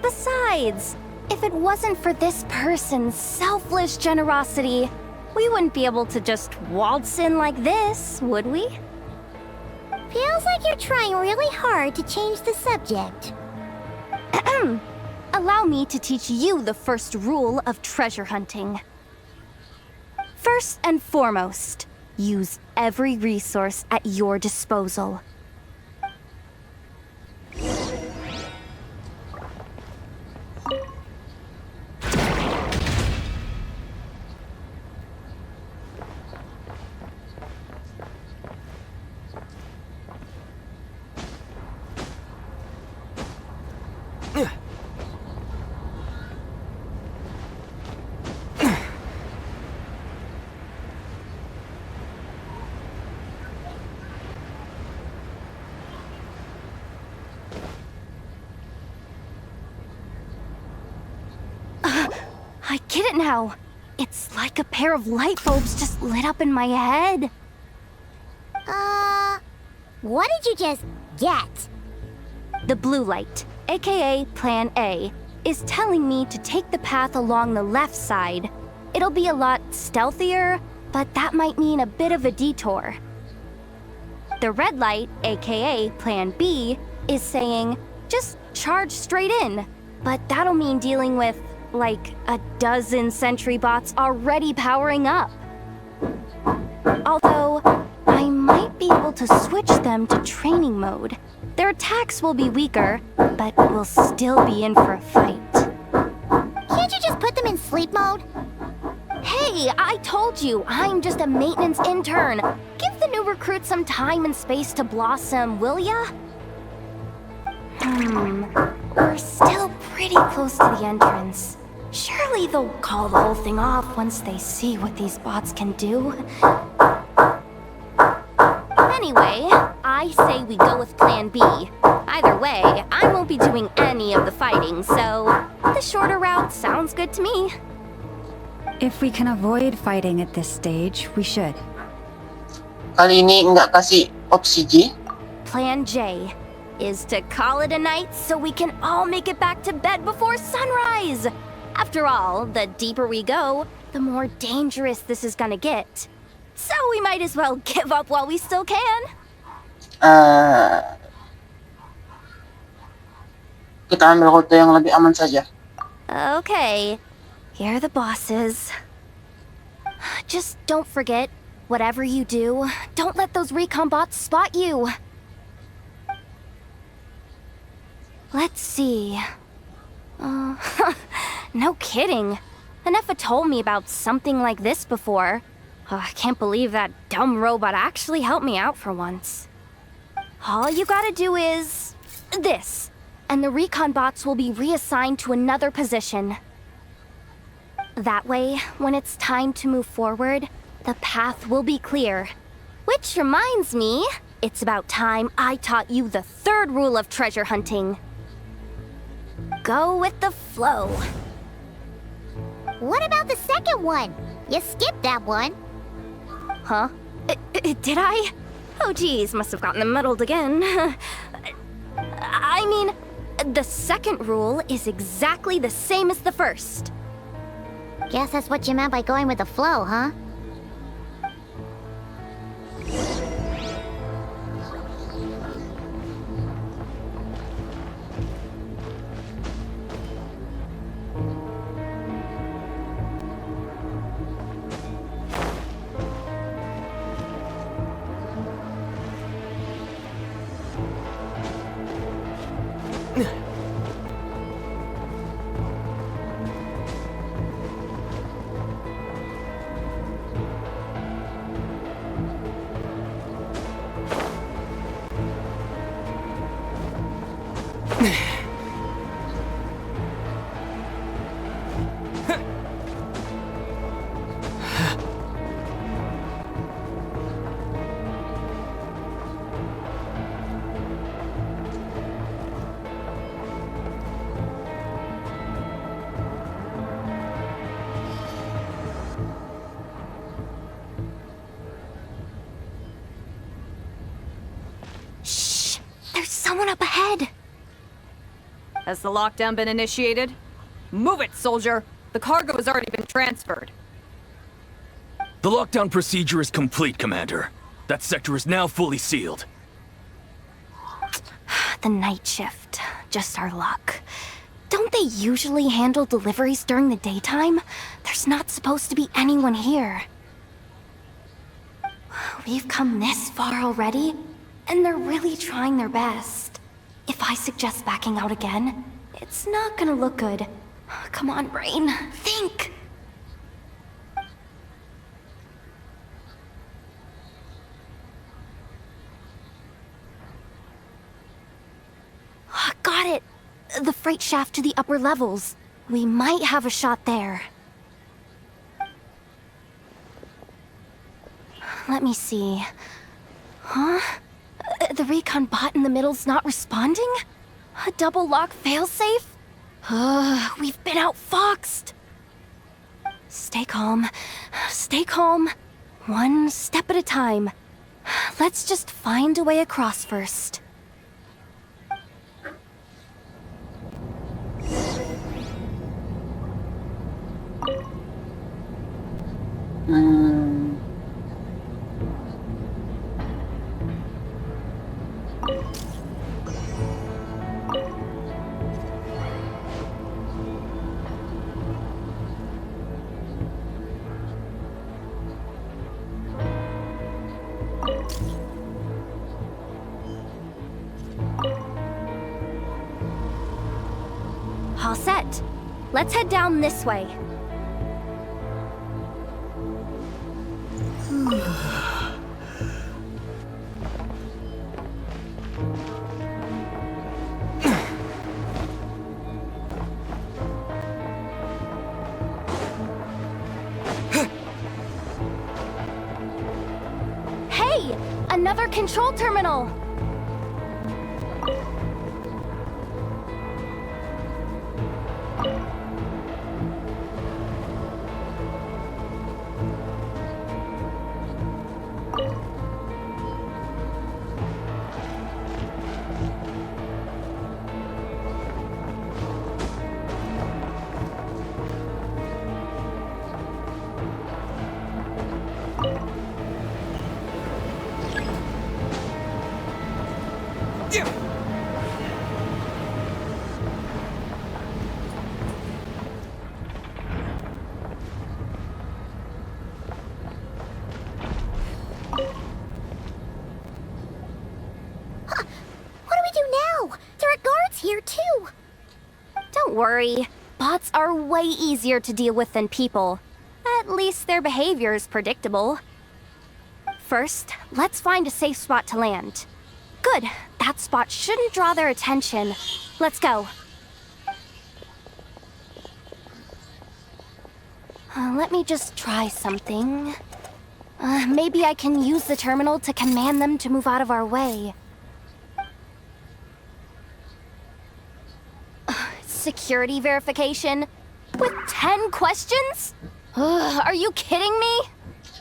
Besides, if it wasn't for this person's selfless generosity, we wouldn't be able to just waltz in like this, would we? Feels like you're trying really hard to change the subject. Allow me to teach you the first rule of treasure hunting. First and foremost, use every resource at your disposal. I get it now. It's like a pair of light bulbs just lit up in my head. What did you just get? The blue light, aka Plan A, is telling me to take the path along the left side. It'll be a lot stealthier, but that might mean a bit of a detour. The red light, aka Plan B, is saying, just charge straight in. But that'll mean dealing with, like, a dozen sentry bots already powering up. Although, I might be able to switch them to training mode. Their attacks will be weaker, but we'll still be in for a fight. Can't you just put them in sleep mode? Hey, I told you, I'm just a maintenance intern. Give the new recruit some time and space to blossom, will ya? We're still pretty close to the entrance. Surely they'll call the whole thing off once they see what these bots can do. Anyway, I say we go with Plan B. Either way, I won't be doing any of the fighting, so the shorter route sounds good to me. If we can avoid fighting at this stage, we should. Kali ini nggak kasih opsi G. Plan J is to call it a night so we can all make it back to bed before sunrise. After all, the deeper we go, the more dangerous this is gonna get. So we might as well give up while we still can. Kita ambil rute yang lebih aman saja. Okay, here are the bosses. Just don't forget, whatever you do, don't let those recon bots spot you. Let's see. No kidding. Nefa told me about something like this before. I can't believe that dumb robot actually helped me out for once. All you gotta do is this, and the recon bots will be reassigned to another position. That way, when it's time to move forward, the path will be clear. Which reminds me, it's about time I taught you the third rule of treasure hunting. Go with the flow. What about the second one? You skipped that one. Huh? Did I? Oh geez, must have gotten muddled again. I mean, the second rule is exactly the same as the first. Guess that's what you meant by going with the flow, huh? someone up ahead. Has the lockdown been initiated? Move it, soldier! The cargo has already been transferred. The lockdown procedure is complete, Commander. That sector is now fully sealed. The night shift. Just our luck. Don't they usually handle deliveries during the daytime? There's not supposed to be anyone here. We've come this far already, and they're really trying their best. If I suggest backing out again, it's not gonna look good. Come on, brain. Think! Got it! The freight shaft to the upper levels. We might have a shot there. Let me see. Huh? The recon bot in the middle's not responding? A double lock failsafe? We've been outfoxed! Stay calm. Stay calm. One step at a time. Let's just find a way across first. All set. Let's head down this way. Hey! Another control terminal! Here too. Don't worry. Bots are way easier to deal with than people. At least their behavior is predictable. First, let's find a safe spot to land. Good. That spot shouldn't draw their attention. Let's go. Let me just try something. Maybe I can use the terminal to command them to move out of our way. Security verification? With 10 questions? Are you kidding me?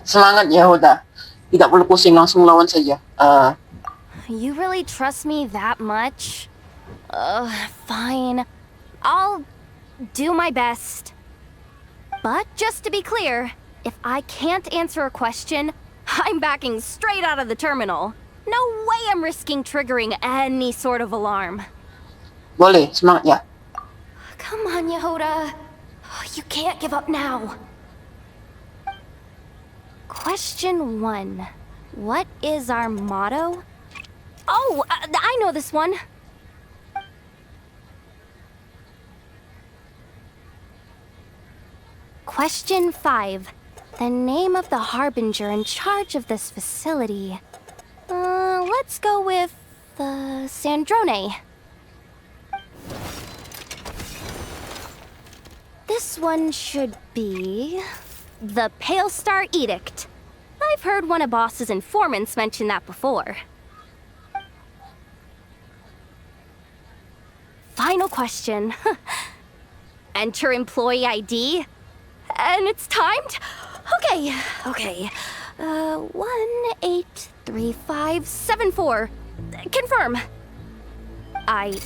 Semangat Yehuda. Tidak perlu pusing, langsung lawan saja. You really trust me that much? Fine. I'll do my best. But just to be clear, if I can't answer a question, I'm backing straight out of the terminal. No way I'm risking triggering any sort of alarm. Boleh, semangat ya. Come on, Yehuda. You can't give up now. Question 1. What is our motto? Oh, I know this one. Question 5. The name of the harbinger in charge of this facility. Let's go with, Sandrone. This one should be... the Pale Star Edict. I've heard one of Boss's informants mention that before. Final question. Enter employee ID. And it's timed? Okay. 183574. Confirm. I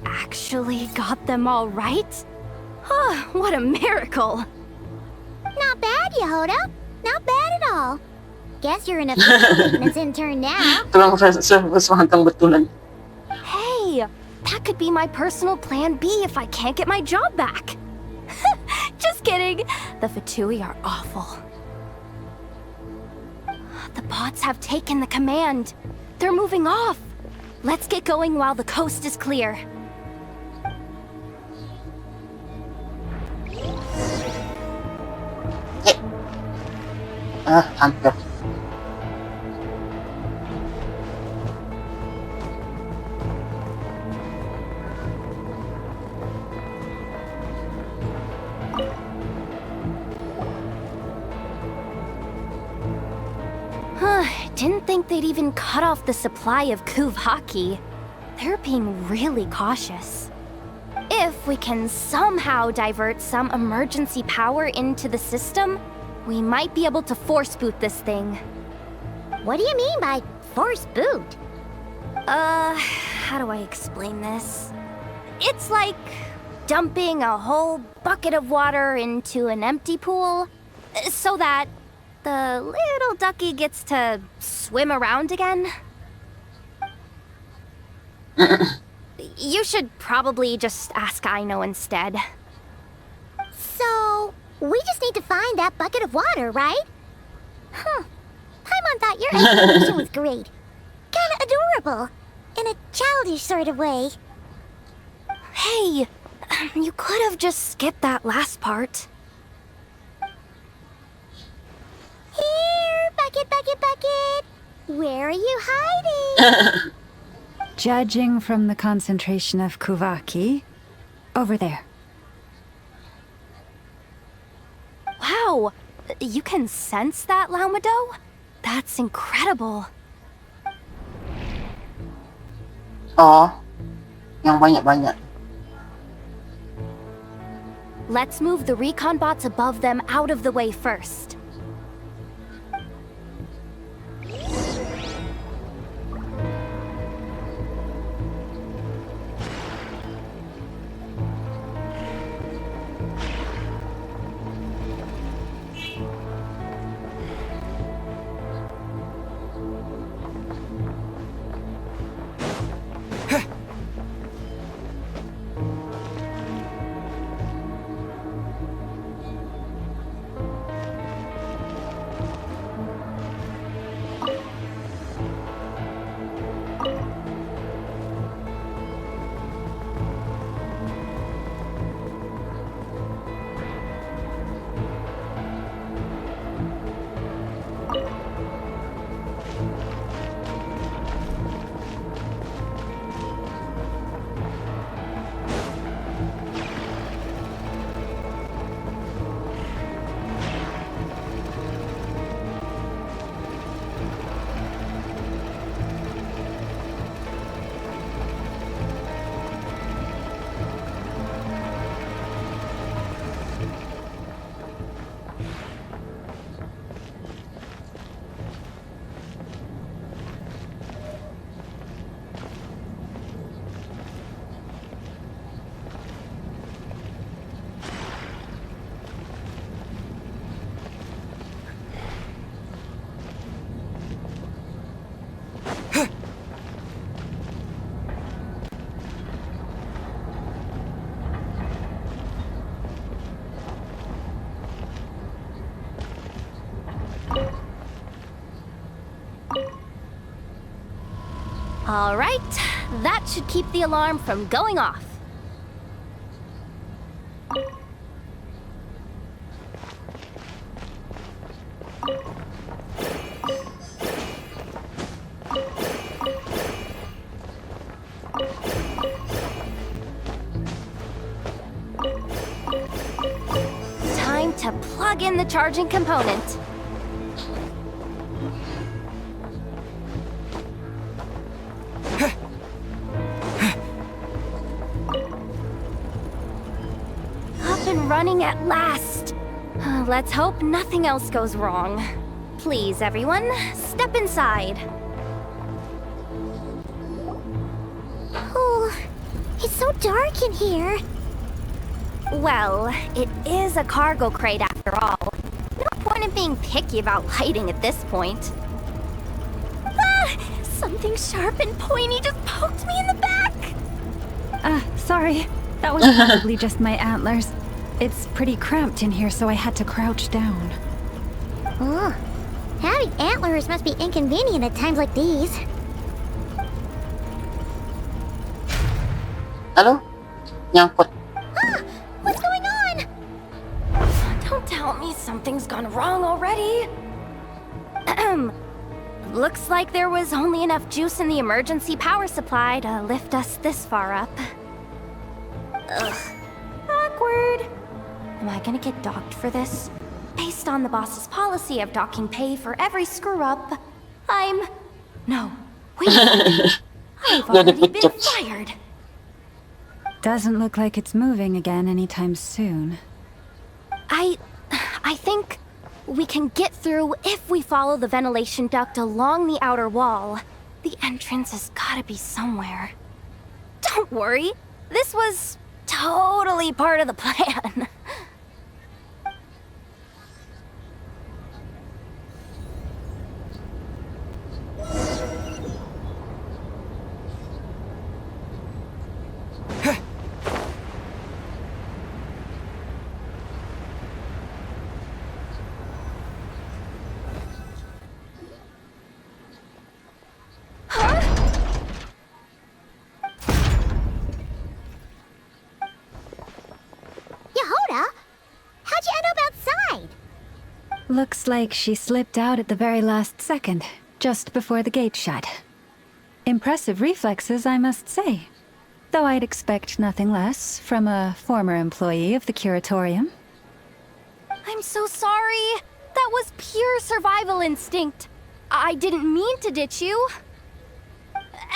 actually got them all right? Oh, what a miracle! Not bad, Yehoda. Not bad at all. Guess you're an official maintenance intern now. Ito lang sa hantang betulan. Hey, that could be my personal plan B if I can't get my job back. Just kidding. The Fatui are awful. The bots have taken the command. They're moving off. Let's get going while the coast is clear. Hampir. Didn't think they'd even cut off the supply of Kuvaki. They're being really cautious. If we can somehow divert some emergency power into the system, we might be able to force boot this thing. What do you mean by force boot? How do I explain this? It's like dumping a whole bucket of water into an empty pool, so that the little ducky gets to swim around again. You should probably just ask Aino instead. So, we just need to find that bucket of water, right? Huh. Paimon thought your explanation was great. Kinda adorable. In a childish sort of way. Hey, you could have just skipped that last part. Here, bucket, bucket, bucket. Where are you hiding? Judging from the concentration of Kuvaki, over there. Wow, you can sense that, Laumado? That's incredible. Oh, yang banyak-banyak. Let's move the recon bots above them out of the way first. All right, that should keep the alarm from going off. Time to plug in the charging component. Running at last. Let's hope nothing else goes wrong. Please, everyone, step inside. Oh, It's so dark in here. Well, it is a cargo crate after all. No point in being picky about lighting at this point. Ah! Something sharp and pointy just poked me in the back! Sorry. That was probably just my antlers. It's pretty cramped in here, so I had to crouch down. Oh, having antlers must be inconvenient at times like these. Halo? Nyangkut. Ah, what's going on? Don't tell me something's gone wrong already. Looks like there was only enough juice in the emergency power supply to lift us this far up. Ugh. Awkward. Am I gonna get docked for this? Based on the boss's policy of docking pay for every screw-up, No. Wait. I've already been fired. Doesn't look like it's moving again anytime soon. I think we can get through if we follow the ventilation duct along the outer wall. The entrance has gotta be somewhere. Don't worry. This was totally part of the plan. Yehuda? How'd you end up outside? Looks like she slipped out at the very last second, just before the gate shut. Impressive reflexes, I must say. Though I'd expect nothing less from a former employee of the Curatorium. I'm so sorry. That was pure survival instinct. I didn't mean to ditch you.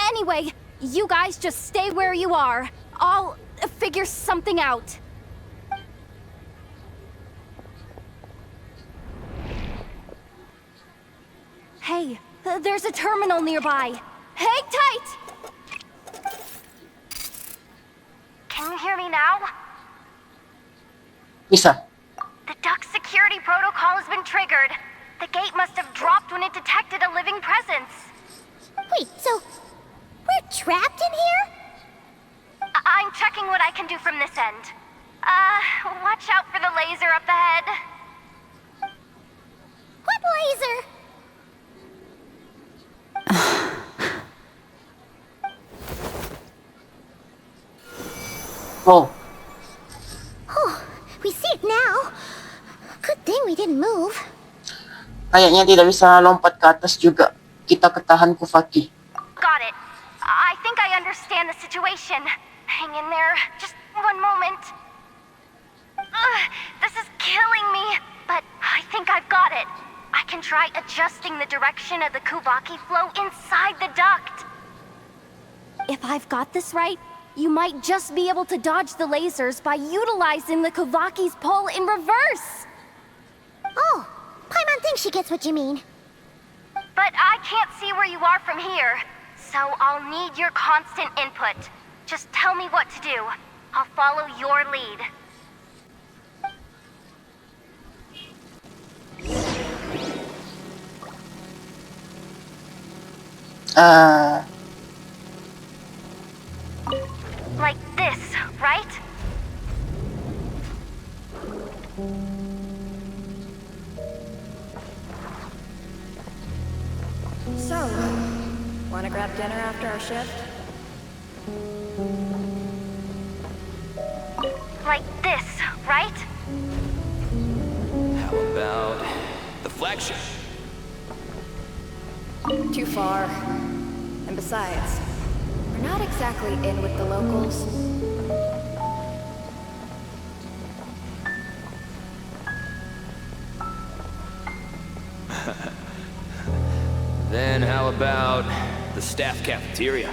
Anyway, you guys just stay where you are. I'll figure something out. Hey, there's a terminal nearby. Hang tight! Can you hear me now? Bisa. The duct security protocol has been triggered. The gate must have dropped when it detected a living presence. Wait, so we're trapped in here? I'm checking what I can do from this end. Watch out for the laser up ahead. What laser? Oh, Oh, we see it now. Good thing we didn't move. kayaknya tidak bisa lompat ke atas juga. Kita ketahan Kufaki. Got it. I think I understand the situation. Hang in there. Just one moment. This is killing me, but I think I've got it. I can try adjusting the direction of the Kuvaki flow inside the duct. If I've got this right, you might just be able to dodge the lasers by utilizing the Kuvaki's pull in reverse. Oh, Paimon thinks she gets what you mean. But I can't see where you are from here, so I'll need your constant input. Just tell me what to do. I'll follow your lead. Like this, right? So, wanna grab dinner after our shift? Like this, right? How about the flagship? Too far. And besides, we're not exactly in with the locals. Then how about the staff cafeteria?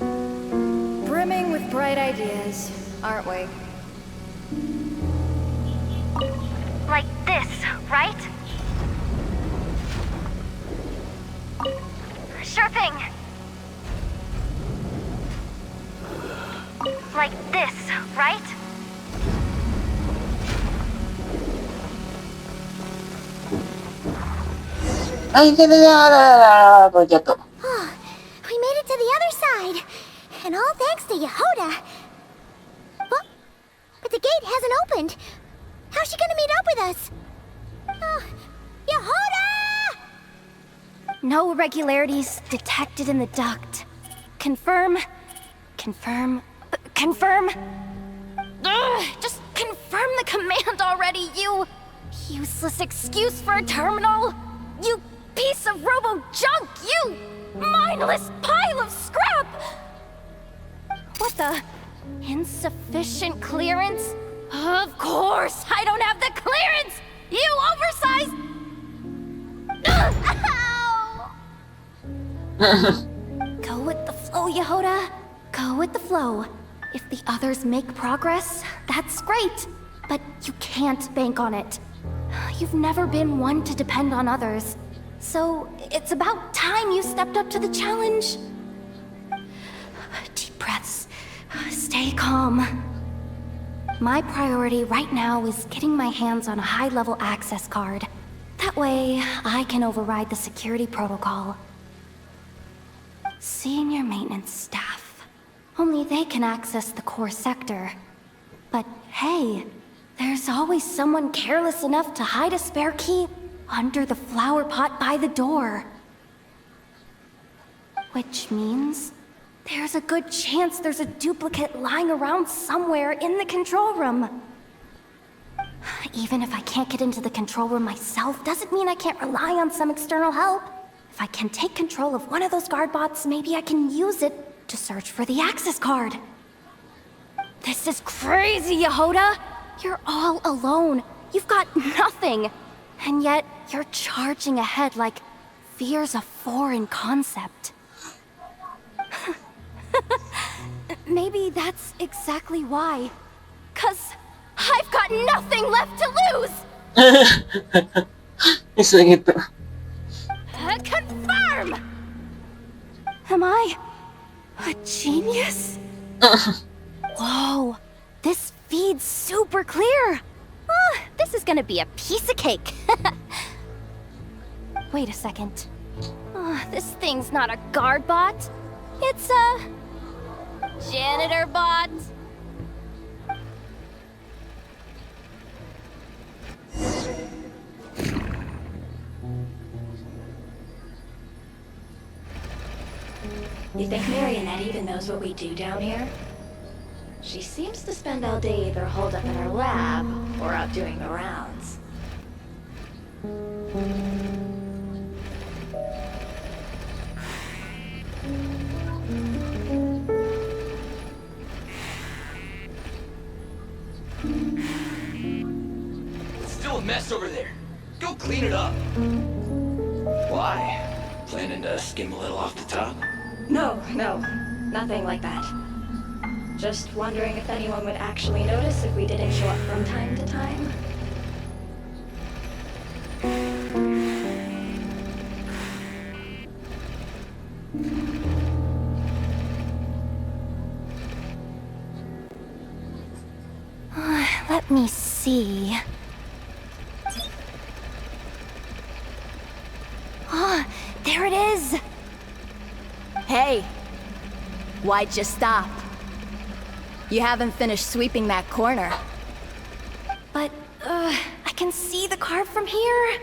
Brimming with bright ideas, aren't we? Like this, right? Sure thing. Like this, right? Ay, baru jatuh. We made it to the other side. And all thanks to Yehoda. Well, but the gate hasn't opened. How's she gonna meet up with us? Yehoda! No irregularities detected in the duct. Confirm. Ugh, just confirm the command already, you useless excuse for a terminal. You piece of robo-junk, you mindless pile of scrap! What the? Insufficient clearance? Of course, I don't have the clearance! You oversized... Ow! Go with the flow, Yehoda. Go with the flow. If the others make progress, that's great. But you can't bank on it. You've never been one to depend on others. So, it's about time you stepped up to the challenge. Deep breaths. Stay calm. My priority right now is getting my hands on a high-level access card. That way, I can override the security protocol. Senior maintenance staff. Only they can access the core sector. But hey, there's always someone careless enough to hide a spare key under the flower pot by the door. Which means there's a good chance there's a duplicate lying around somewhere in the control room. Even if I can't get into the control room myself, doesn't mean I can't rely on some external help. If I can take control of one of those guard bots, maybe I can use it to search for the access card. This is crazy, Yehoda! You're all alone. You've got nothing. And yet, you're charging ahead like fear's a foreign concept. Maybe that's exactly why. 'Cause I've got nothing left to lose! Bisa gitu. Confirm! Am I a genius? Whoa, this feed's super clear. This is gonna be a piece of cake. Wait a second. This thing's not a guard bot. It's a janitor bot. You think Marionette even knows what we do down here? She seems to spend all day either holed up in her lab or out doing the rounds. It's still a mess over there. Go clean it up. Why? Planning to skim a little off the top? No, nothing like that. Just wondering if anyone would actually notice if we didn't show up from time to time. Let me see. There it is! Hey! Why'd you stop? You haven't finished sweeping that corner. But, I can see the card from here.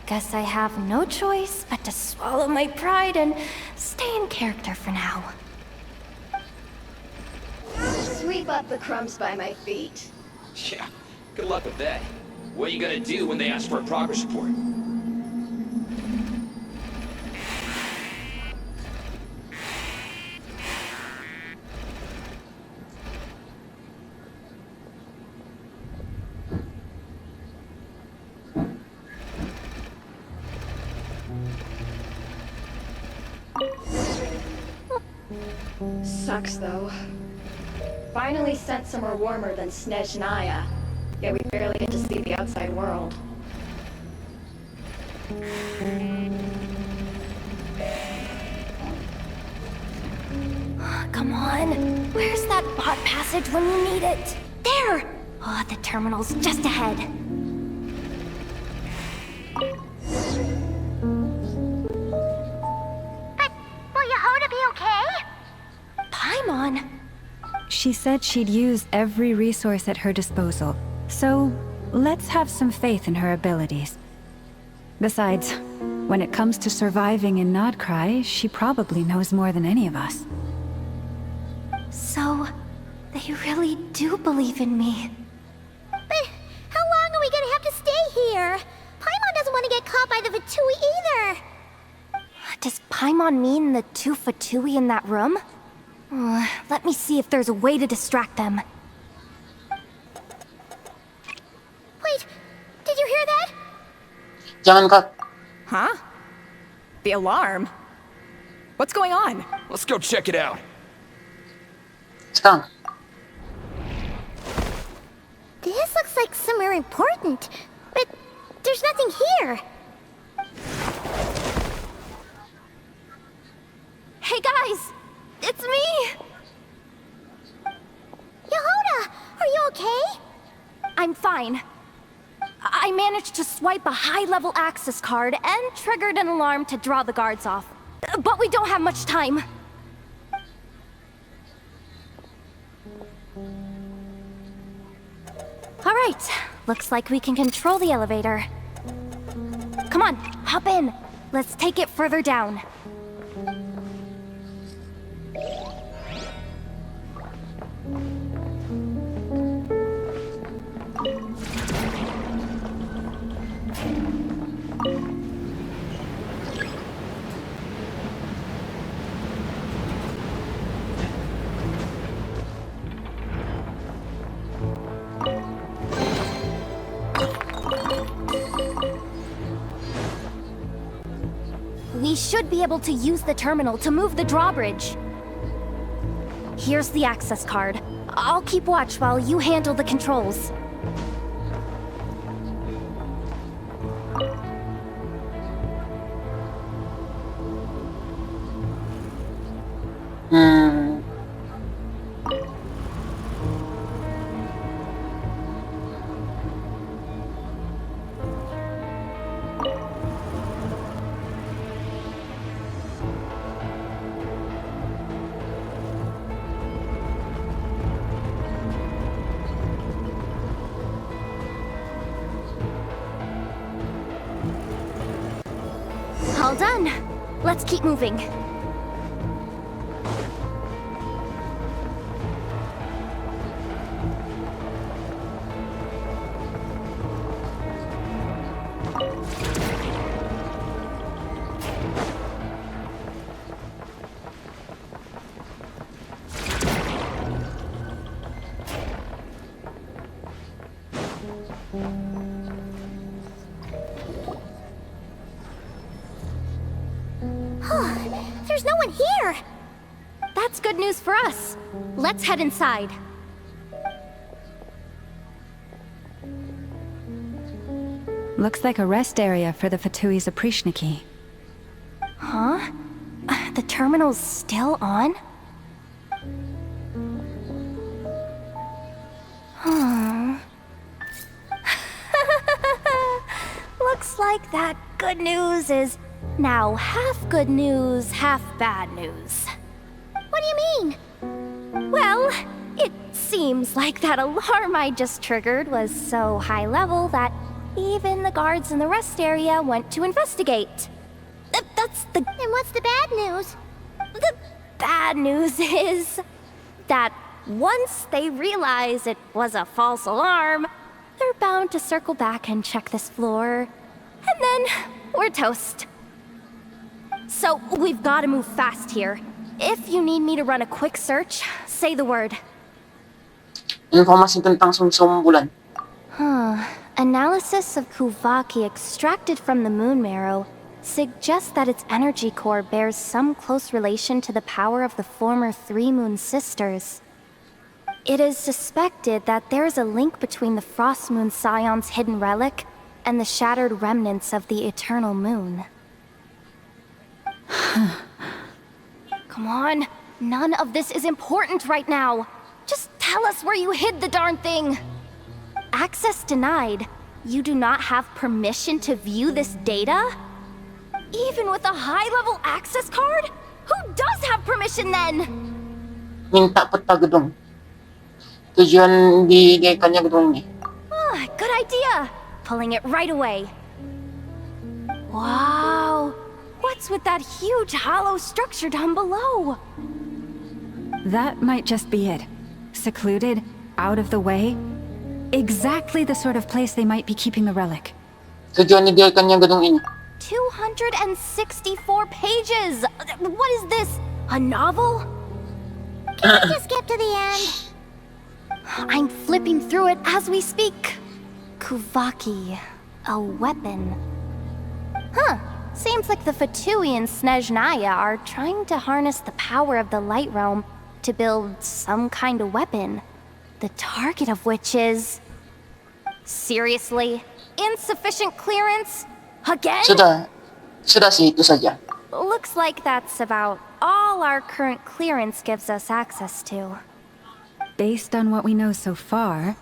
Guess I have no choice but to swallow my pride and stay in character for now. Sweep up the crumbs by my feet. Yeah, good luck with that. What are you gonna do when they ask for a progress report? Sucks though. Finally sent somewhere warmer than Snezhnaya, yet we barely get to see the outside world. Come on. Where's that bot passage when you need it? There! Oh, the terminal's just ahead. But will Yehoda be okay? Paimon? She said she'd use every resource at her disposal, so let's have some faith in her abilities. Besides, when it comes to surviving in Nodcry, she probably knows more than any of us. So, they really do believe in me. But how long are we gonna have to stay here? Paimon doesn't want to get caught by the Fatui either. Does Paimon mean the two Fatui in that room? Let me see if there's a way to distract them. Wait, did you hear that? Jangan Kak. Huh? The alarm? What's going on? Let's go check it out. Sekarang. This looks like somewhere important, but there's nothing here. Hey guys! It's me! Yehoda, are you okay? I'm fine. I managed to swipe a high-level access card and triggered an alarm to draw the guards off. But we don't have much time. Alright, looks like we can control the elevator. Come on, hop in. Let's take it further down. We should be able to use the terminal to move the drawbridge. Here's the access card. I'll keep watch while you handle the controls. All done. Let's keep moving. There's no one here. That's good news for us. Let's head inside. Looks like a rest area for the Fatui's Oprishniki. Huh? The terminal's still on? Looks like that good news is now half good news, half bad news. What do you mean? Well, it seems like that alarm I just triggered was so high level that even the guards in the rest area went to investigate. That's the... And what's the bad news? The bad news is that once they realize it was a false alarm, they're bound to circle back and check this floor. And then we're toast. So we've got to move fast here. If you need me to run a quick search, say the word. Informasi tentang sumsum bulan. Analysis of Kuvaki extracted from the moon marrow suggests that its energy core bears some close relation to the power of the former Three Moon Sisters. It is suspected that there is a link between the Frost Moon Scion's hidden relic and the shattered remnants of the Eternal Moon. Come on, None of this is important right now. Just tell us where you hid the darn thing. Access denied. You do not have permission to view this data? Even with a high-level access card? Who does have permission then? Minta peta gedung. Tujuan didirikannya gedung ini. Ah, good idea. Pulling it right away. Wow. What's with that huge hollow structure down below? That might just be it. Secluded, out of the way. Exactly the sort of place they might be keeping the relic. Tujuan didirikannya gedung ini. 264 pages! What is this? A novel? Can we just skip to the end? I'm flipping through it as we speak. Kuvaki. A weapon. Huh. Seems like the Fatui and Snezhnaya are trying to harness the power of the Light Realm to build some kind of weapon. The target of which is... Seriously? Insufficient clearance? Again? Sudah sih, itu saja. Looks like that's about all our current clearance gives us access to. Based on what we know so far,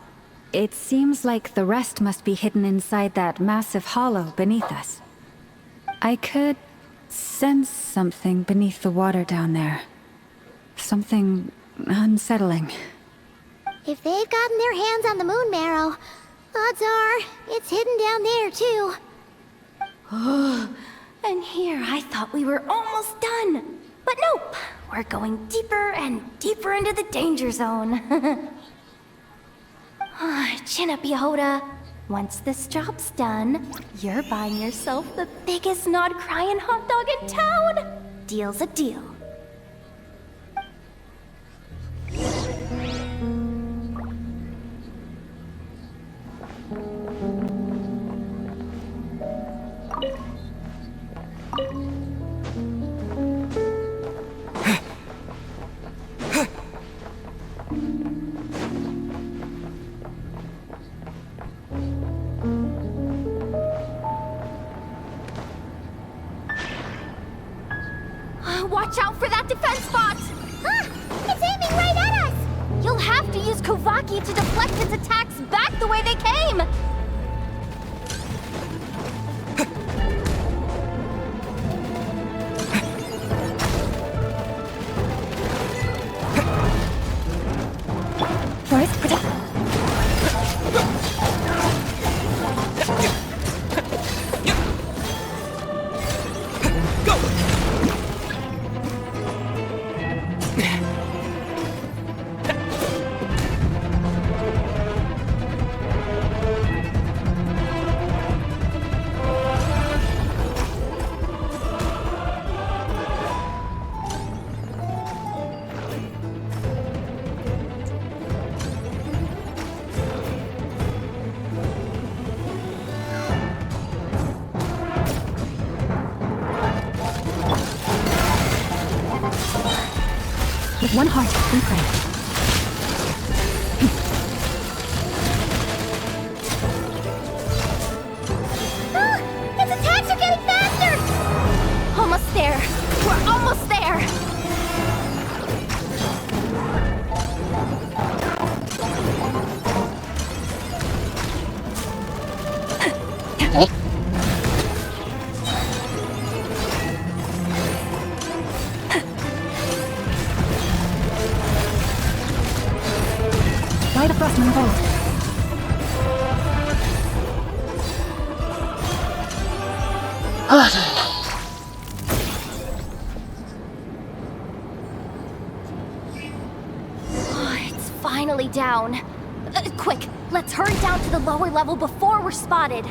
it seems like the rest must be hidden inside that massive hollow beneath us. I could sense something beneath the water down there. Something unsettling. If they've gotten their hands on the moon marrow, odds are it's hidden down there too. And here I thought we were almost done. But nope, we're going deeper and deeper into the danger zone. Chin up, Yehoda. Once this job's done, you're buying yourself the biggest nod-crying hot dog in town. Deal's a deal. Watch out for that defense spot! Ah! It's aiming right at us! You'll have to use Kuvaki to deflect its attacks back the way they came! Forest, protect. With one heart, we pray. Its attacks are getting faster! Almost there! We're almost there! Light of Frostman Bolt. It's finally down. Quick, let's hurry down to the lower level before we're spotted.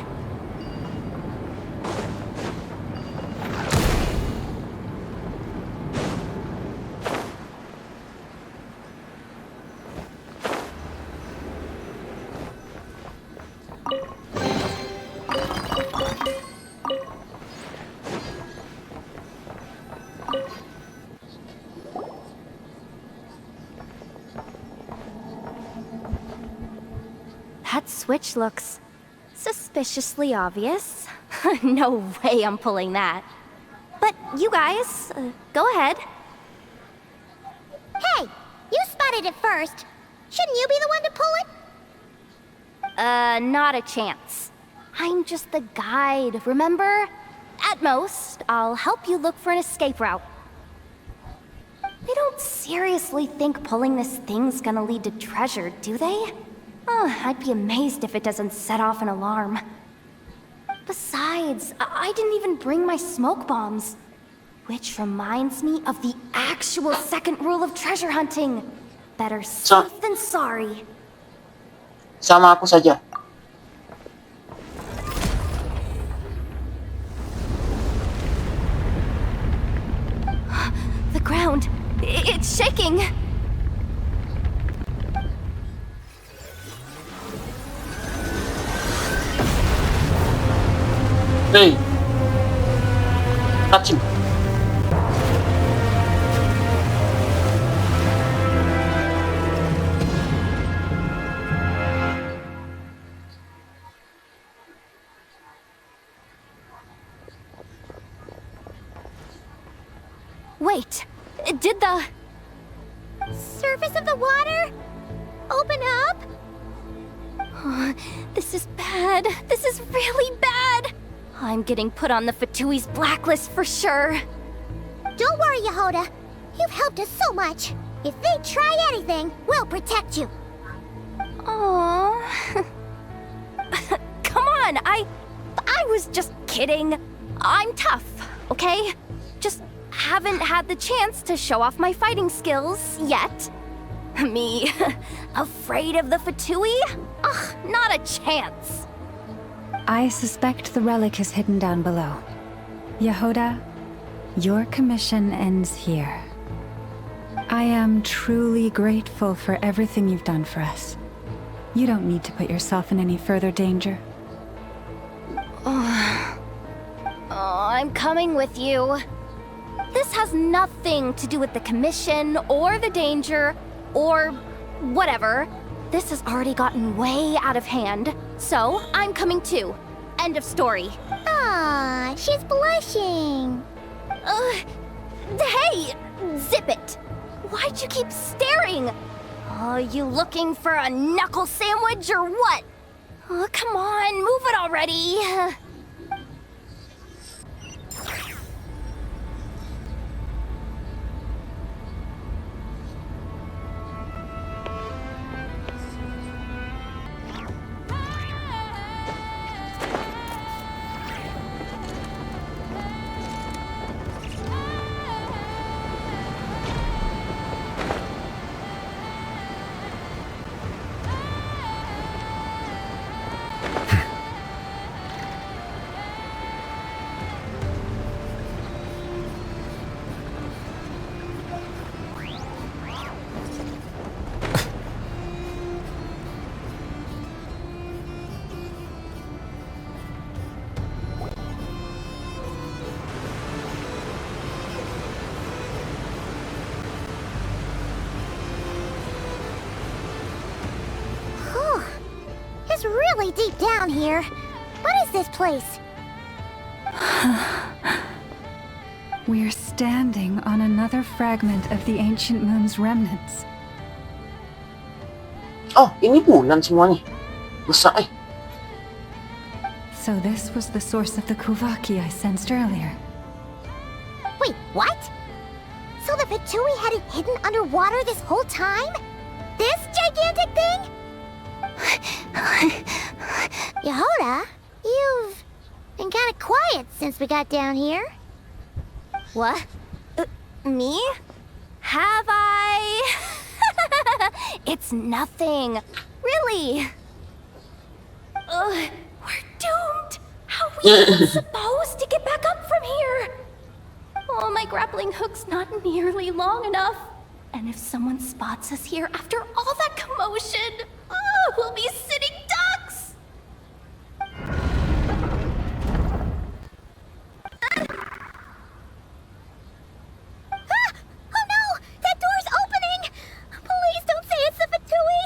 That switch looks suspiciously obvious. No way I'm pulling that. But you guys, go ahead. Hey, you spotted it first. Shouldn't you be the one to pull it? Not a chance. I'm just the guide, remember? At most, I'll help you look for an escape route. They don't seriously think pulling this thing's gonna lead to treasure, do they? I'd be amazed if it doesn't set off an alarm. Besides, I didn't even bring my smoke bombs. Which reminds me of the actual second rule of treasure hunting. Better safe than sorry. Sama aku saja. The ground, it's shaking. Hey, touching. Wait, did the surface of the water open up? This is bad. This is really bad. I'm getting put on the Fatui's blacklist for sure. Don't worry, Yehoda. You've helped us so much. If they try anything, we'll protect you. Aww. Come on, I was just kidding. I'm tough, okay? Just haven't had the chance to show off my fighting skills yet. Me, afraid of the Fatui? Ugh, not a chance. I suspect the relic is hidden down below. Yehoda, your commission ends here. I am truly grateful for everything you've done for us. You don't need to put yourself in any further danger. I'm coming with you. This has nothing to do with the commission or the danger or whatever. This has already gotten way out of hand, so I'm coming too. End of story. Ah, she's blushing. Hey, zip it. Why'd you keep staring? Are you looking for a knuckle sandwich or what? Oh, come on, move it already. It's really deep down here. What is this place? We're standing on another fragment of the ancient moon's remnants. Oh, ini bulan semua nih. Besar eh. So this was the source of the Kuvaki I sensed earlier. Wait, what? So the Fatui had it hidden underwater this whole time? This gigantic thing? Yehoda, you've been kind of quiet since we got down here. What? Me? Have I? It's nothing. Really. We're doomed. How are we even supposed to get back up from here? Oh, my grappling hook's not nearly long enough. And if someone spots us here after all that commotion, we'll be sitting ducks! Oh no! That door's opening! Please don't say it's the Fatui!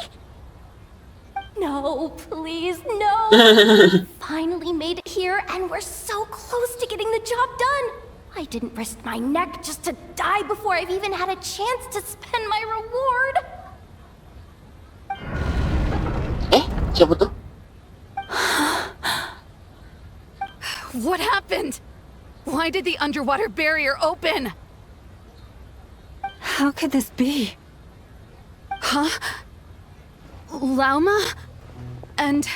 No, please, no! Finally made it here, and we're so close to getting the job done! I didn't risk my neck just to die before I've even had a chance to spend my reward. Siapa tuh? What happened? Why did the underwater barrier open? How could this be? Huh? Lauma? And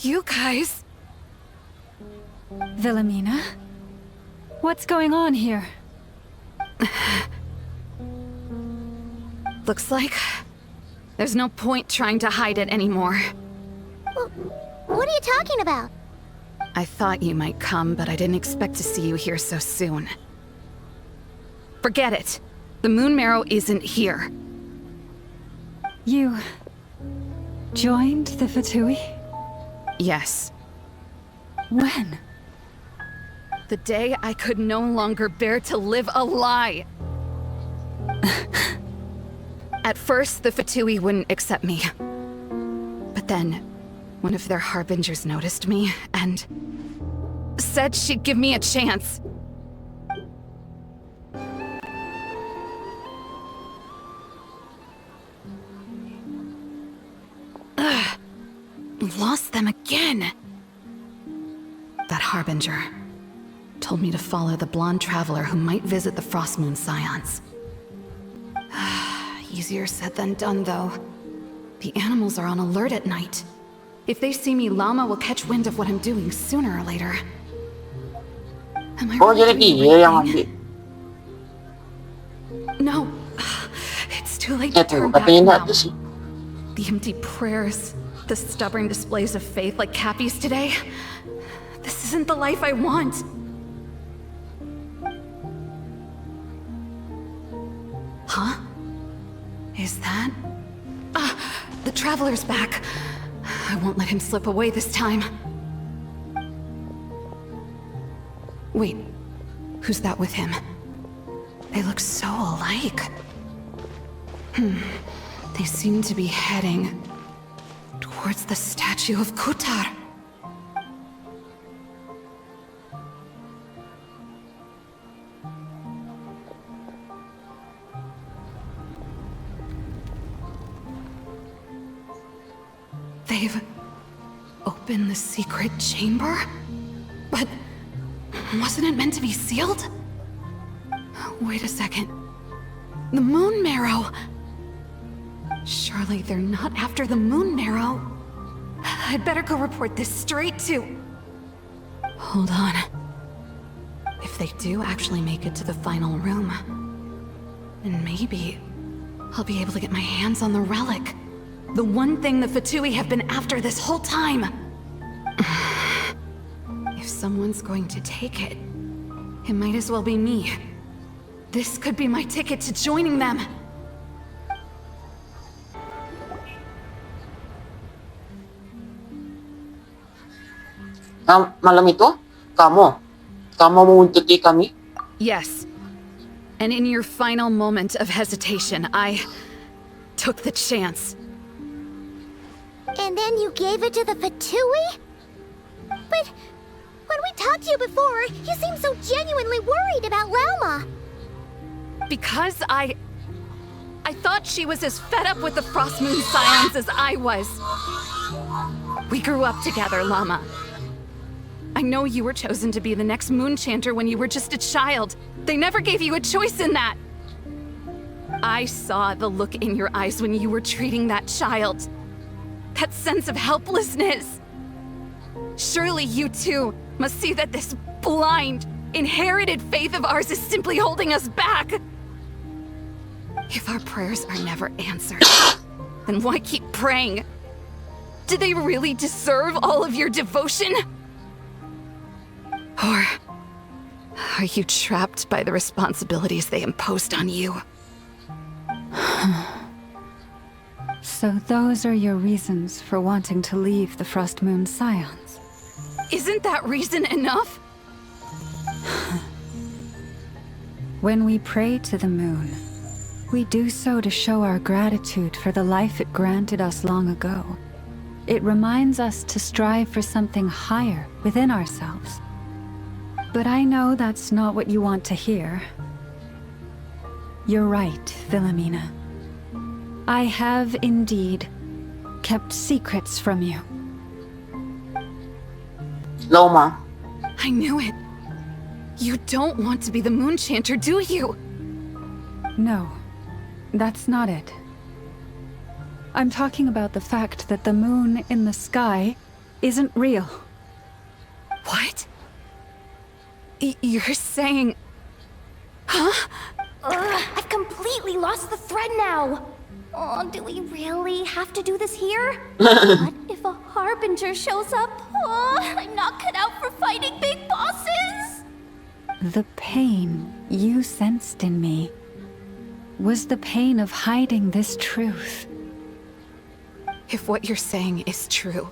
you guys? Wilhelmina? What's going on here? Looks like there's no point trying to hide it anymore. What are you talking about? I thought you might come, but I didn't expect to see you here so soon. Forget it. The Moon Marrow isn't here. You joined the Fatui? Yes. When? The day I could no longer bear to live a lie. At first, the Fatui wouldn't accept me. But then, one of their harbingers noticed me and said she'd give me a chance. Ugh. Lost them again. That harbinger told me to follow the blonde traveler who might visit the Frost Moon Scions. Easier said than done, though. The animals are on alert at night. If they see me, Llama will catch wind of what I'm doing sooner or later. Am I Jadi dia yang ambil. No. It's too late to turn back Katanya now. tuh sih. The empty prayers, the stubborn displays of faith like Cappy's today. This isn't the life I want. Huh? Is that? The Traveler's back. I won't let him slip away this time. Wait, who's that with him? They look so alike. They seem to be heading towards the statue of Kutar. They've opened the secret chamber? But wasn't it meant to be sealed? Wait a second. The Moon Marrow! Surely they're not after the Moon Marrow. I'd better go report this straight to... Hold on. If they do actually make it to the final room, then maybe I'll be able to get my hands on the relic. The one thing the Fatui have been after this whole time. If someone's going to take it, it might as well be me. This could be my ticket to joining them. Malam itu, kamu menguntuti kami? Yes. And in your final moment of hesitation, I took the chance. And then you gave it to the Fatui? But when we talked to you before, you seemed so genuinely worried about Lauma. Because I thought she was as fed up with the Frost Moon Scions as I was. We grew up together, Llama. I know you were chosen to be the next Moon Chanter when you were just a child. They never gave you a choice in that. I saw the look in your eyes when you were treating that child. That sense of helplessness. Surely you too must see that this blind, inherited faith of ours is simply holding us back. If our prayers are never answered, then why keep praying? Do they really deserve all of your devotion? Or are you trapped by the responsibilities they imposed on you? So those are your reasons for wanting to leave the Frost Moon Scions? Isn't that reason enough? When we pray to the moon, we do so to show our gratitude for the life it granted us long ago. It reminds us to strive for something higher within ourselves. But I know that's not what you want to hear. You're right, Philomena. I have indeed kept secrets from you. Loma. I knew it. You don't want to be the Moon Chanter, do you? No, that's not it. I'm talking about the fact that the moon in the sky isn't real. What? You're saying... Huh? I've completely lost the thread now. Oh, do we really have to do this here? What if a harbinger shows up? Oh, I'm not cut out for fighting big bosses. The pain you sensed in me was the pain of hiding this truth. If what you're saying is true,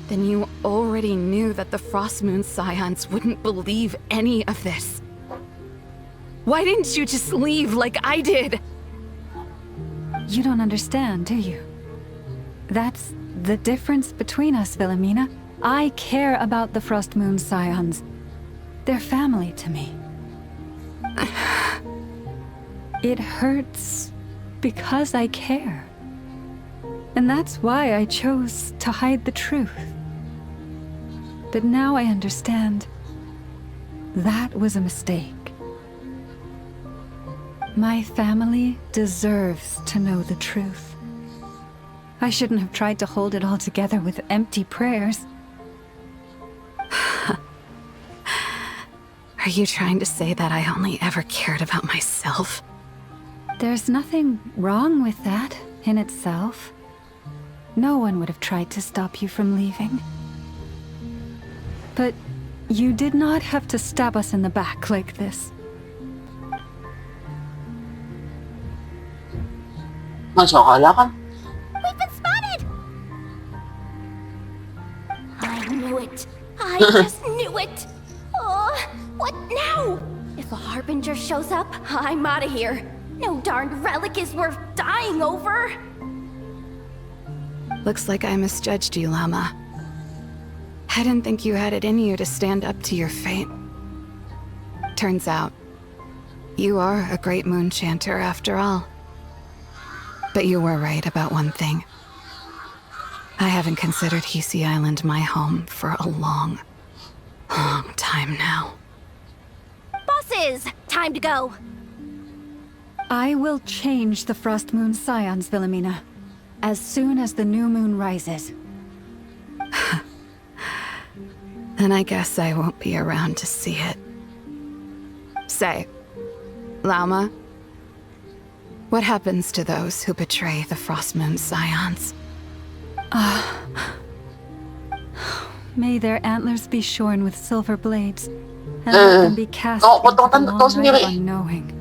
then you already knew that the Frost Moon Scions wouldn't believe any of this. Why didn't you just leave like I did? You don't understand, do you? That's the difference between us, Philomena. I care about the Frost Moon Scions. They're family to me. It hurts because I care. And that's why I chose to hide the truth. But now I understand that was a mistake. My family deserves to know the truth. I shouldn't have tried to hold it all together with empty prayers. Are you trying to say that I only ever cared about myself? There's nothing wrong with that in itself. No one would have tried to stop you from leaving. But you did not have to stab us in the back like this. Magsakala ka? We've been spotted! I knew it. I just knew it. Oh, what now? If a harbinger shows up, I'm out of here. No darned relic is worth dying over. Looks like I misjudged you, Llama. I didn't think you had it in you to stand up to your fate. Turns out, you are a great moon chanter after all. But you were right about one thing. I haven't considered Hisi Island my home for a long, long time now. Bosses, time to go. I will change the Frost Moon Scions, Philomena, as soon as the new moon rises. Then I guess I won't be around to see it. Say, Llama, what happens to those who betray the Frost Moon Scions? May their antlers be shorn with silver blades, and let them be cast into the long night of unknowing.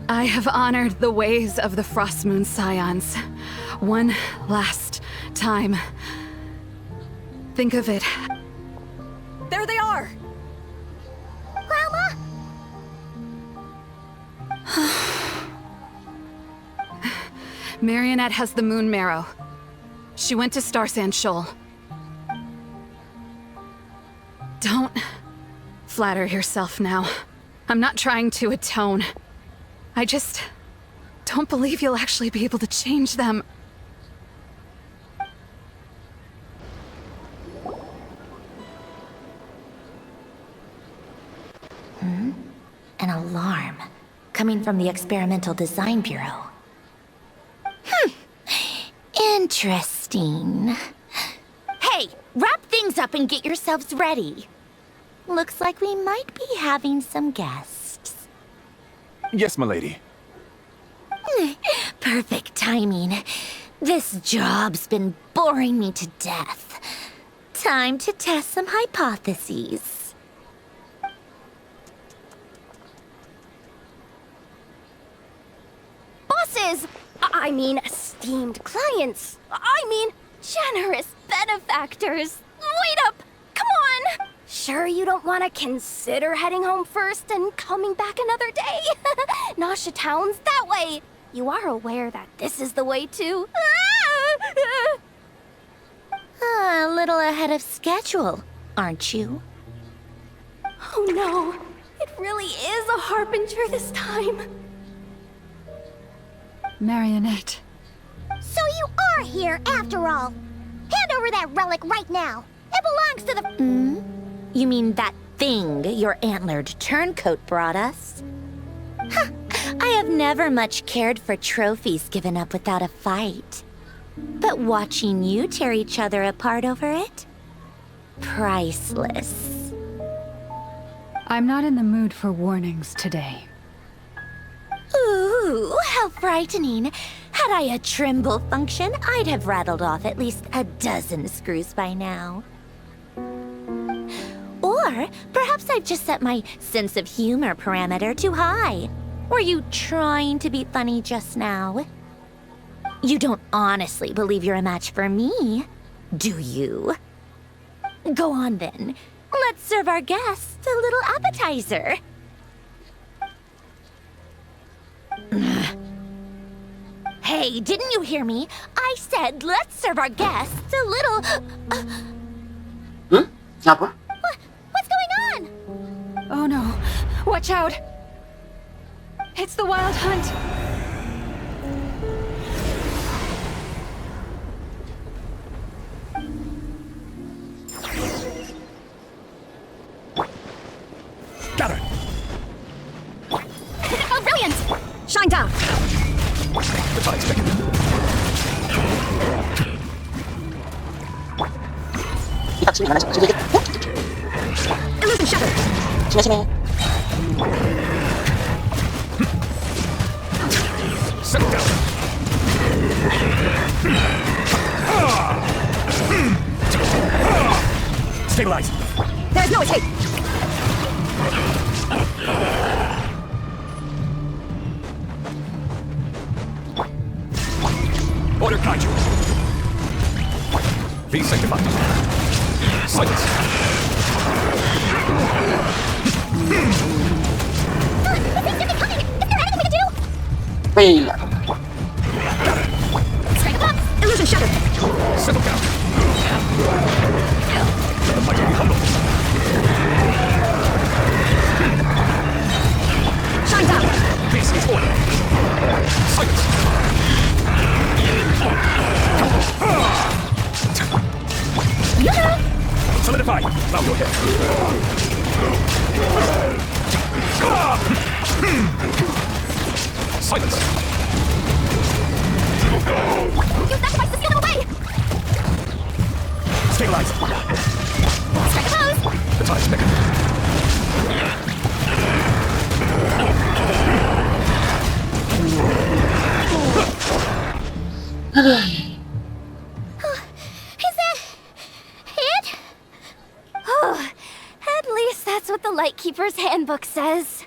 I have honored the ways of the Frost Moon Scions one last time. Think of it. There they are! Grandma? Marionette has the moon marrow. She went to Star Sand Shoal. Don't flatter yourself now. I'm not trying to atone. I just don't believe you'll actually be able to change them. An alarm coming from the Experimental Design Bureau. Interesting. Hey, wrap things up and get yourselves ready. Looks like we might be having some guests. Yes, milady. Perfect timing. This job's been boring me to death. Time to test some hypotheses. Bosses! I mean, esteemed clients. I mean, generous benefactors. Wait up! Come on! sure you don't want to consider heading home first and coming back another day? Nasha Town's that way. You are aware that this is the way too. A little ahead of schedule, aren't you? Oh no, it really is a harbinger this time. Marionette. So you are here after all. Hand over that relic right now. It belongs to the... You mean that thing your antlered turncoat brought us? Huh. I have never much cared for trophies given up without a fight. But watching you tear each other apart over it? Priceless. I'm not in the mood for warnings today. Ooh, how frightening. Had I a Trimble function, I'd have rattled off at least a dozen screws by now. Or perhaps I've just set my sense of humor parameter too high. Were you trying to be funny just now? You don't honestly believe you're a match for me, do you? Go on then. Let's serve our guests a little appetizer. Hey, didn't you hear me? I said let's serve our guests a little... Apa? What's going on? Oh no, watch out! It's the Wild Hunt! Gather! Oh, brilliant! Shine down! The tide's picking. Lihat sini, mana sedikit. Illusion shattered! Sini, sini. Settle down. Stabilize. There's no escape! Order Kaiju. Be sanctified. Silence. Wait. Strike up! Illusion shattered! Settle down. Let the mighty be humble. Shine down! This is order. Silence. Solidify. Bow your head. Silence. You sacrificed to steal them away! Stabilize. Strike a pose! The tide's picking. Is that... it? Oh, at least that's what the Lightkeeper's handbook says.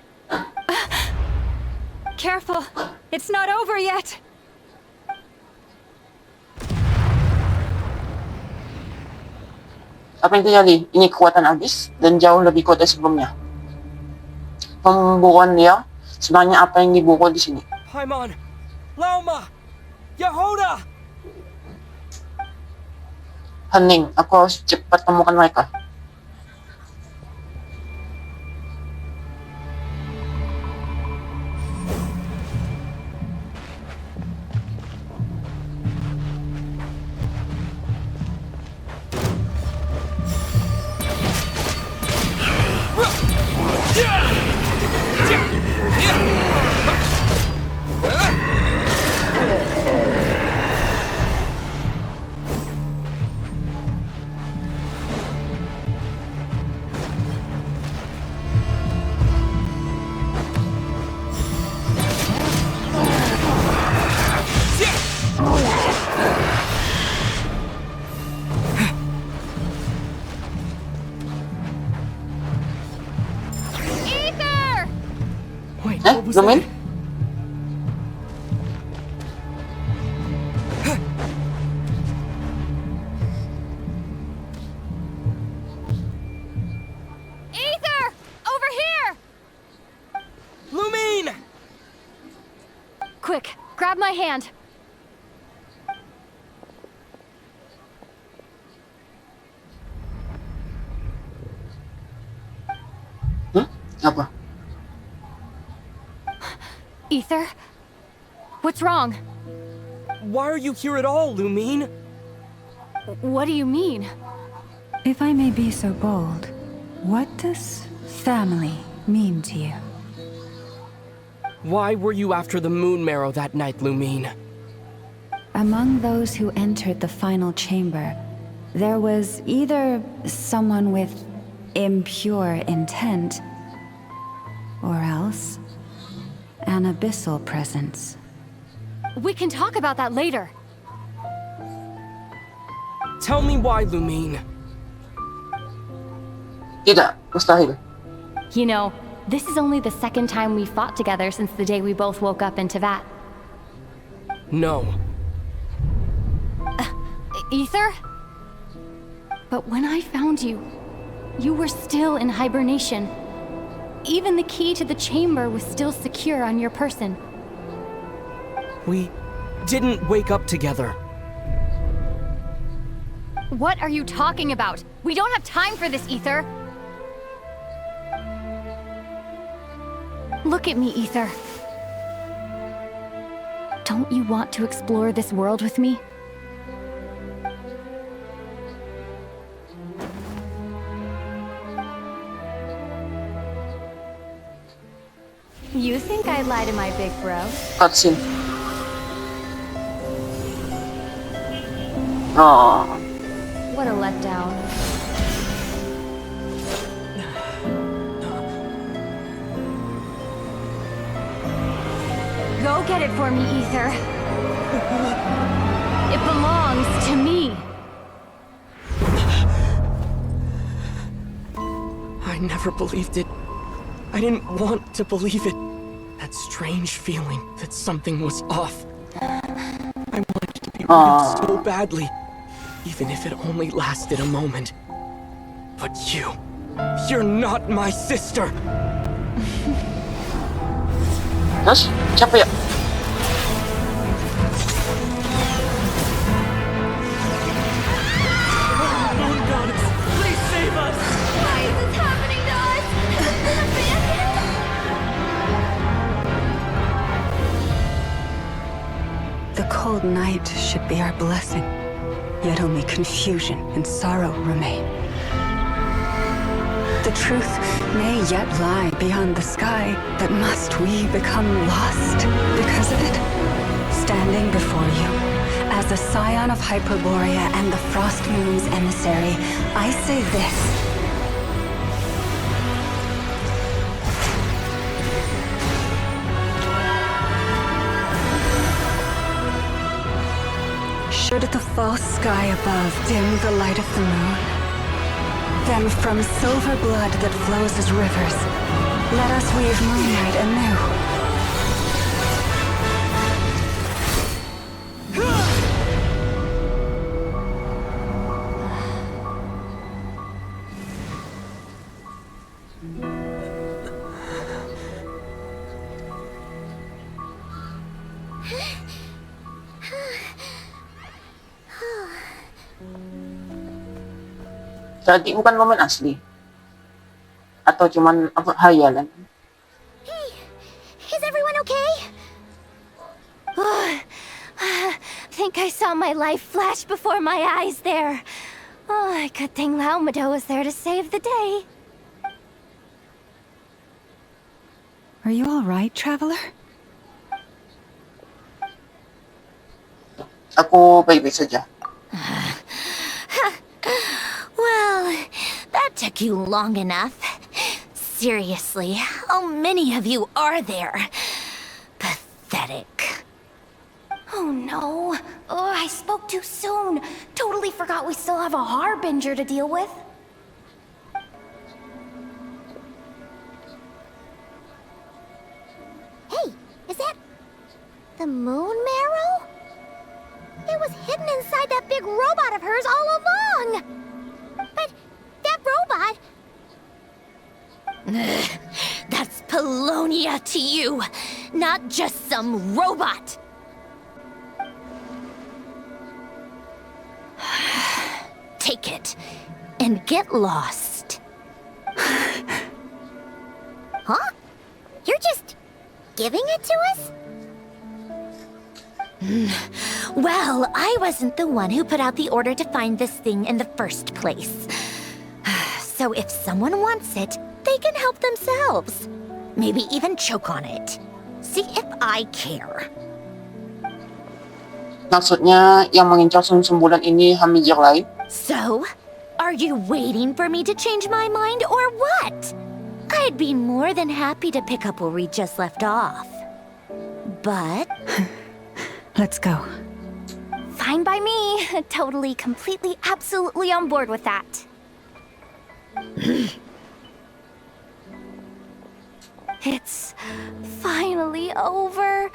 Careful! It's not over yet! Apa yang terjadi? Ini kekuatan habis dan jauh lebih kuat dari sebelumnya. Pemburuan dia sebenarnya apa yang diburu di sini? Paimon! Lauma! Yehuda! Hening, aku harus cepat temukan mereka. Wait, Eh, what was belum that? in? Grab my hand. Apa? Ether? What's wrong? Why are you here at all, Lumine? What do you mean? If I may be so bold, what does family mean to you? Why were you after the moon marrow that night, Lumine? Among those who entered the final chamber, there was either someone with impure intent, or else an abyssal presence. We can talk about that later. Tell me why, Lumine. Tidak, mustahil. You know, this is only the second time we fought together since the day we both woke up in Teyvat. No. Ether? But when I found you, you were still in hibernation. Even the key to the chamber was still secure on your person. We didn't wake up together. What are you talking about? We don't have time for this, Ether. Look at me, Ether. Don't you want to explore this world with me? You think I'd lie to my big bro? Cutscene. Oh. What a letdown. Go get it for me, Ether. It belongs to me. I never believed it. I didn't want to believe it. That strange feeling that something was off. I wanted to be real so badly, even if it only lasted a moment. But you're not my sister. Terus, siapa ya? Moon goddess, please save us! Why is this happening to us? The cold night should be our blessing, yet only confusion and sorrow remain. The truth may yet lie beyond the sky, but must we become lost because of it? Standing before you, as a scion of Hyperborea and the Frost Moon's emissary, I say this. Should the false sky above dim the light of the moon, then from silver blood that flows as rivers, let us weave moonlight anew. Jadi bukan momen asli atau cuman apa hayalan? Hey, is everyone okay? Think I saw my life flash before my eyes there. Oh, good thing Laumado was there to save the day. Are you all right, traveler? Aku baik-baik saja. Well, that took you long enough. Seriously, how many of you are there? Pathetic. Oh no. Oh, I spoke too soon. Totally forgot we still have a harbinger to deal with. Hey, is that the moon marrow? It was hidden inside that big robot of hers all along. But that robot... That's Polonia to you, not just some robot. take it and get lost. Huh? You're just giving it to us? Well, I wasn't the one who put out the order to find this thing in the first place. So if someone wants it, they can help themselves. Maybe even choke on it. See if I care. Maksudnya, yang mengincar sumsum bulan ini hamijir lain? So, are you waiting for me to change my mind or what? I'd be more than happy to pick up where we just left off. But... Let's go. Fine by me. Totally, completely, absolutely on board with that. It's finally over.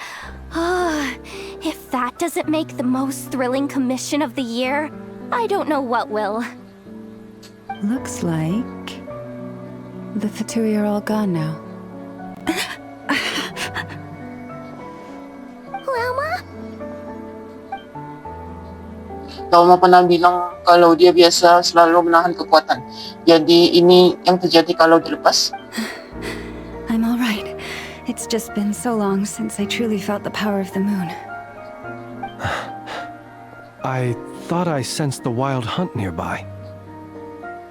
If that doesn't make the most thrilling commission of the year, I don't know what will. Looks like the Fatui are all gone now. Lelma? Lelma pernah bilang kalau dia biasa selalu menahan kekuatan. Jadi ini yang terjadi kalau dilepas? I'm all right. It's just been so long since I truly felt the power of the moon. I thought I sensed the wild hunt nearby.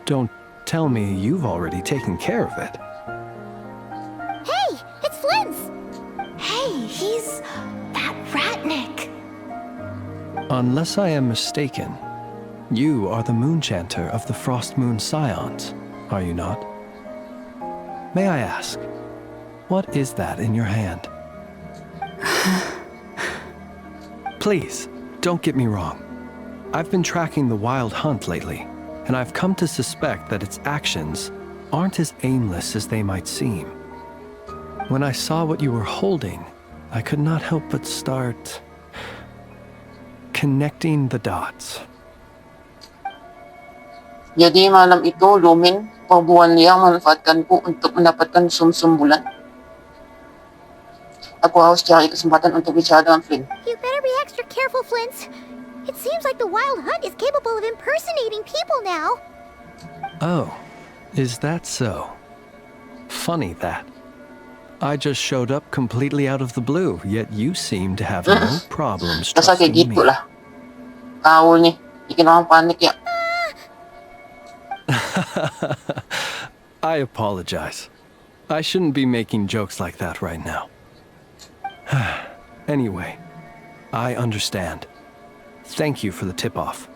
Don't tell me you've already taken care of it. Hey, it's Flint's! Hey, he's that Ratnik. Unless I am mistaken, you are the moon chanter of the Frost Moon Scions, are you not? May I ask, what is that in your hand? Please, don't get me wrong. I've been tracking the wild hunt lately, and I've come to suspect that its actions aren't as aimless as they might seem. When I saw what you were holding, I could not help but start connecting the dots. Jadi malam itu, Lumin, perbuan liang memanfaatkanku untuk mendapatkan sumsum bulan. Aku harus cari kesempatan untuk bicara dengan Flint. You better be extra careful, Flint. It seems like the Wild Hunt is capable of impersonating people now. Oh, is that so? Funny that. I just showed up completely out of the blue, yet you seem to have no problems Rasa kayak trusting me. gitu lah. Kau nih, bikin orang panik ya. I apologize. I shouldn't be making jokes like that right now. Anyway, I understand. Thank you for the tip-off.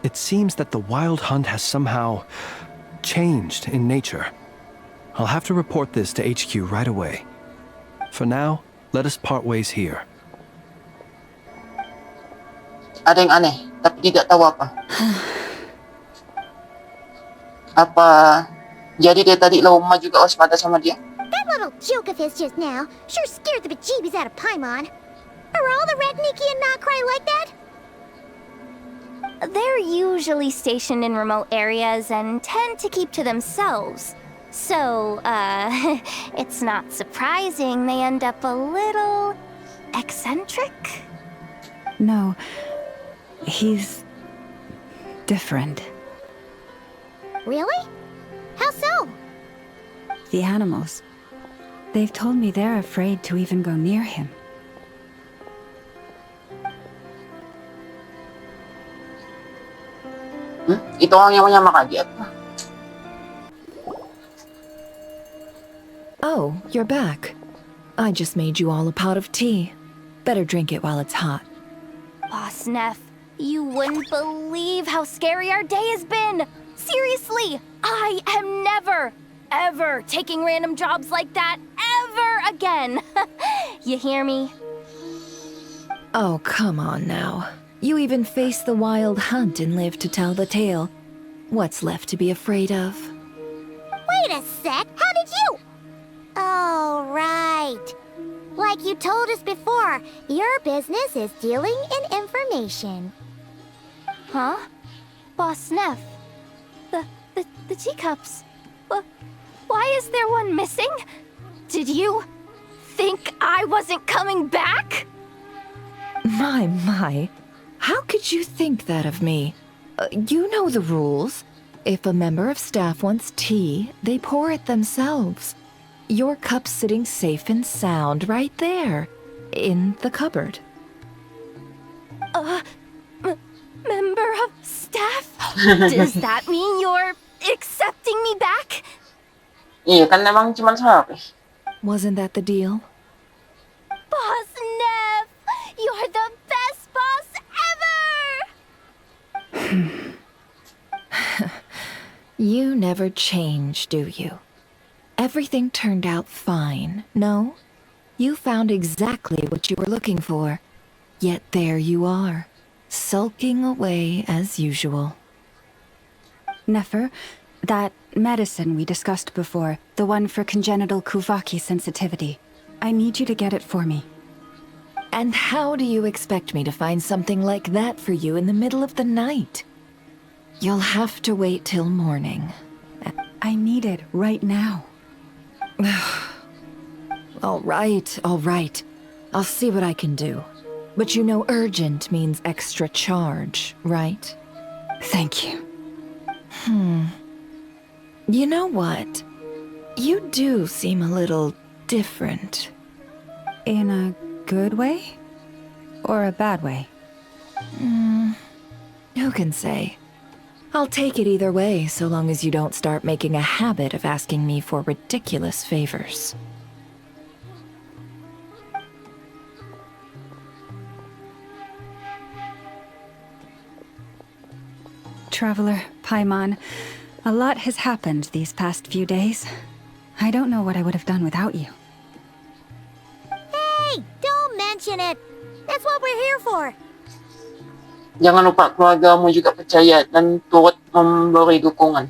It seems that the wild hunt has somehow changed in nature. I'll have to report this to HQ right away. For now, let us part ways here. Ada yang aneh, tapi tidak tahu apa. Apa jadi dari tadi Loma juga waspada sama dia? That little joke of his just now sure scared the bejeebies out of Paimon. Are all the Ratniki and Nokrai like that? They're usually stationed in remote areas and tend to keep to themselves. So, it's not surprising they end up a little eccentric? No, he's different. Really? How so? The animals. They've told me they're afraid to even go near him. Ito ang yang makagiat. Oh, you're back. I just made you all a pot of tea. Better drink it while it's hot. Boss Neff, you wouldn't believe how scary our day has been! Seriously, I am never, ever taking random jobs like that ever again! You hear me? Oh, come on now. You even faced the wild hunt and lived to tell the tale. What's left to be afraid of? Wait a sec, how did you? Oh, right. Like you told us before, your business is dealing in information. Huh? Boss Neff, the teacups. Why is there one missing? Did you think I wasn't coming back? My. How could you think that of me? You know the rules. If a member of staff wants tea, they pour it themselves. Your cup's sitting safe and sound right there, in the cupboard. Member of staff? Does that mean you're accepting me back? Iya kan emang cuma sapi. Wasn't that the deal? Boss Nev! You're the best boss ever! You never change, do you? Everything turned out fine, no? You found exactly what you were looking for. Yet there you are, sulking away as usual. Nefer, that medicine we discussed before, the one for congenital Kuvaki sensitivity, I need you to get it for me. And how do you expect me to find something like that for you in the middle of the night? You'll have to wait till morning. I need it right now. All right. I'll see what I can do. But you know urgent means extra charge, right? Thank you. You know what? You do seem a little different. In a good way? Or a bad way? Who can say? I'll take it either way, so long as you don't start making a habit of asking me for ridiculous favors. Traveler, Paimon, a lot has happened these past few days. I don't know what I would have done without you. Hey, don't mention it. That's what we're here for. Jangan lupa keluarga mo juga percaya dan turut memberi dukungan.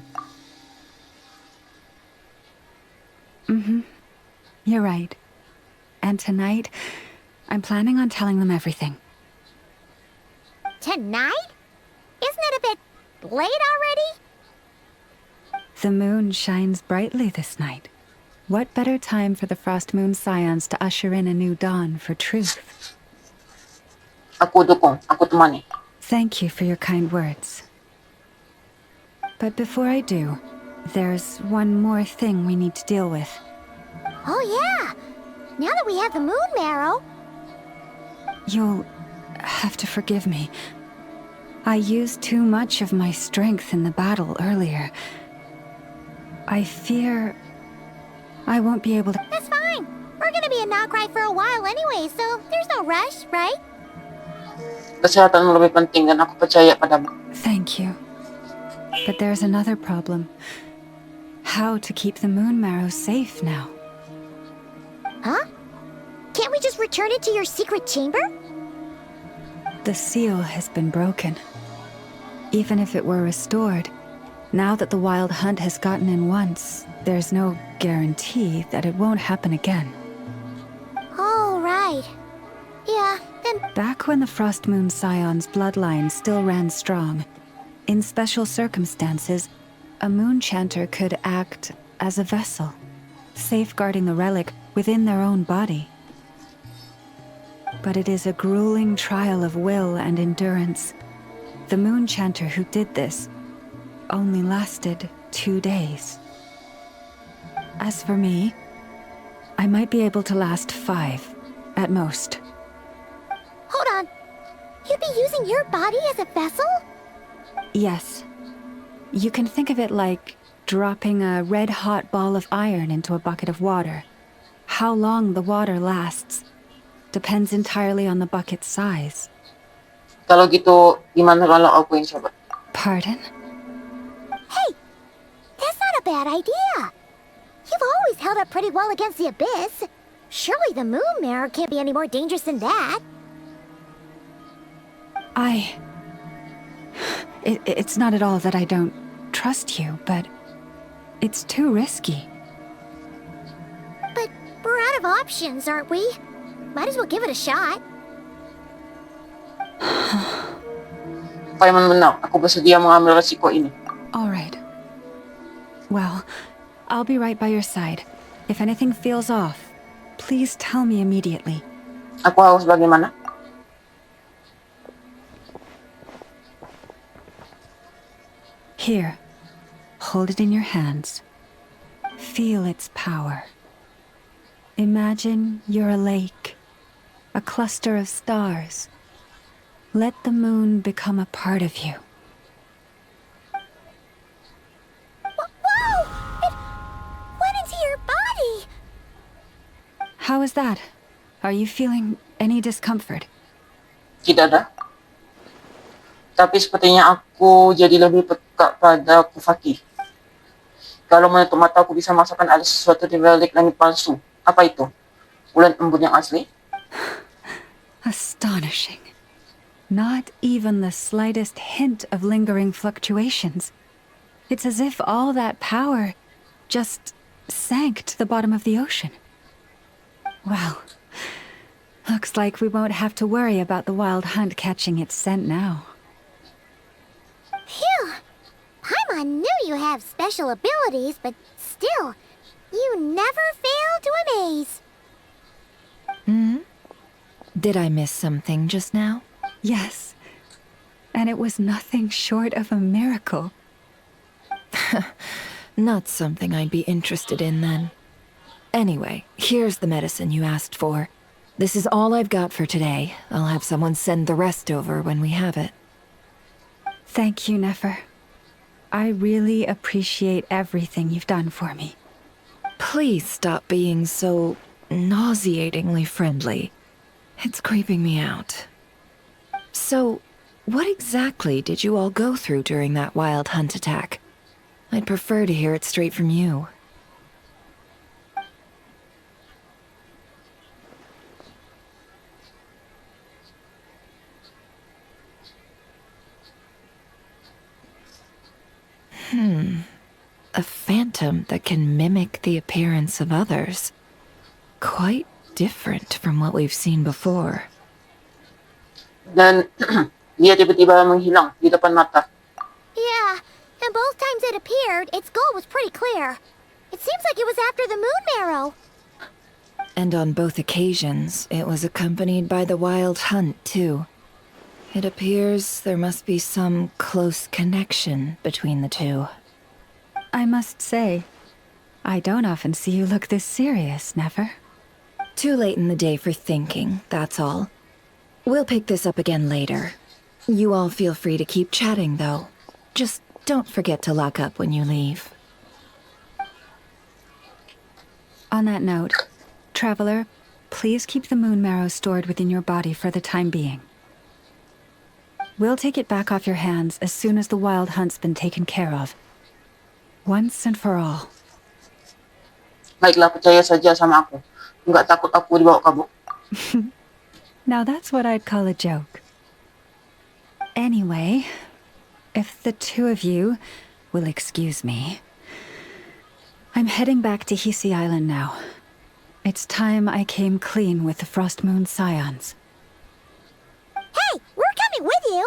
You're right. And tonight, I'm planning on telling them everything. Tonight? Isn't it a bit late already? The moon shines brightly this night. What better time for the Frost Moon Scions to usher in a new dawn for truth? Aku dukung, aku temani. Thank you for your kind words. But before I do, there's one more thing we need to deal with. Oh yeah! Now that we have the moon marrow... You'll have to forgive me. I used too much of my strength in the battle earlier. I fear I won't be able to... That's fine. We're gonna be in Nogcry for a while anyway, so there's no rush, right? Kesehatan lebih penting dan aku percaya padamu. Thank you. But there's another problem. How to keep the moon marrow safe now? Huh? Can't we just return it to your secret chamber? The seal has been broken. Even if it were restored, now that the wild hunt has gotten in once, there's no guarantee that it won't happen again. Oh, right. Yeah, then... Back when the Frost Moon Scion's bloodline still ran strong, in special circumstances, a moon chanter could act as a vessel, safeguarding the relic within their own body. But it is a grueling trial of will and endurance. The moon chanter who did this only lasted 2 days. As for me, I might be able to last 5, at most. Hold on. You'd be using your body as a vessel? Yes. You can think of it like dropping a red-hot ball of iron into a bucket of water. How long the water lasts depends entirely on the bucket's size. Kalau gitu, gimana kalau aku yang coba? Pardon? Hey! That's not a bad idea! You've always held up pretty well against the abyss. Surely the moon mirror can't be any more dangerous than that. It's not at all that I don't trust you, but it's too risky. But we're out of options, aren't we? Might as well give it a shot. Paimon benar, aku bersedia mengambil resiko ini. All right. Well, I'll be right by your side. If anything feels off, please tell me immediately. Aku harus bagaimana? Here, hold it in your hands. Feel its power. Imagine you're a lake, a cluster of stars. Let the moon become a part of you. Whoa! It went into your body! How is that? Are you feeling any discomfort? Tidak ada. Tapi sepertinya aku jadi lebih peka pada kufaki. Kalau menutup mata aku bisa merasakan ada sesuatu di balik langit palsu. Apa itu? Bulan embun yang asli? Astonishing. Not even the slightest hint of lingering fluctuations. It's as if all that power just sank to the bottom of the ocean. Well, looks like we won't have to worry about the wild hunt catching its scent now. Phew! Paimon knew you have special abilities, but still, you never fail to amaze. Did I miss something just now? Yes, and it was nothing short of a miracle. Not something I'd be interested in then. Anyway, here's the medicine you asked for. This is all I've got for today. I'll have someone send the rest over when we have it. Thank you, Nefer. I really appreciate everything you've done for me. Please stop being so nauseatingly friendly. It's creeping me out. So, what exactly did you all go through during that wild hunt attack? I'd prefer to hear it straight from you. A phantom that can mimic the appearance of others. Quite different from what we've seen before. Dan dia tiba-tiba menghilang di depan mata. Yeah, and both times it appeared, its goal was pretty clear. It seems like it was after the moon marrow. And on both occasions, it was accompanied by the wild hunt, too. It appears there must be some close connection between the two. I must say, I don't often see you look this serious, Nefer. Too late in the day for thinking, that's all. We'll pick this up again later. You all feel free to keep chatting, though. Just don't forget to lock up when you leave. On that note, Traveler, please keep the moon marrow stored within your body for the time being. We'll take it back off your hands as soon as the wild hunt's been taken care of. Once and for all. Baiklah, percaya saja sama aku. Enggak takut aku dibawa kabur. Now that's what I'd call a joke. Anyway, if the two of you will excuse me, I'm heading back to Hisi Island now. It's time I came clean with the Frost Moon Scions. Hey, we're coming with you!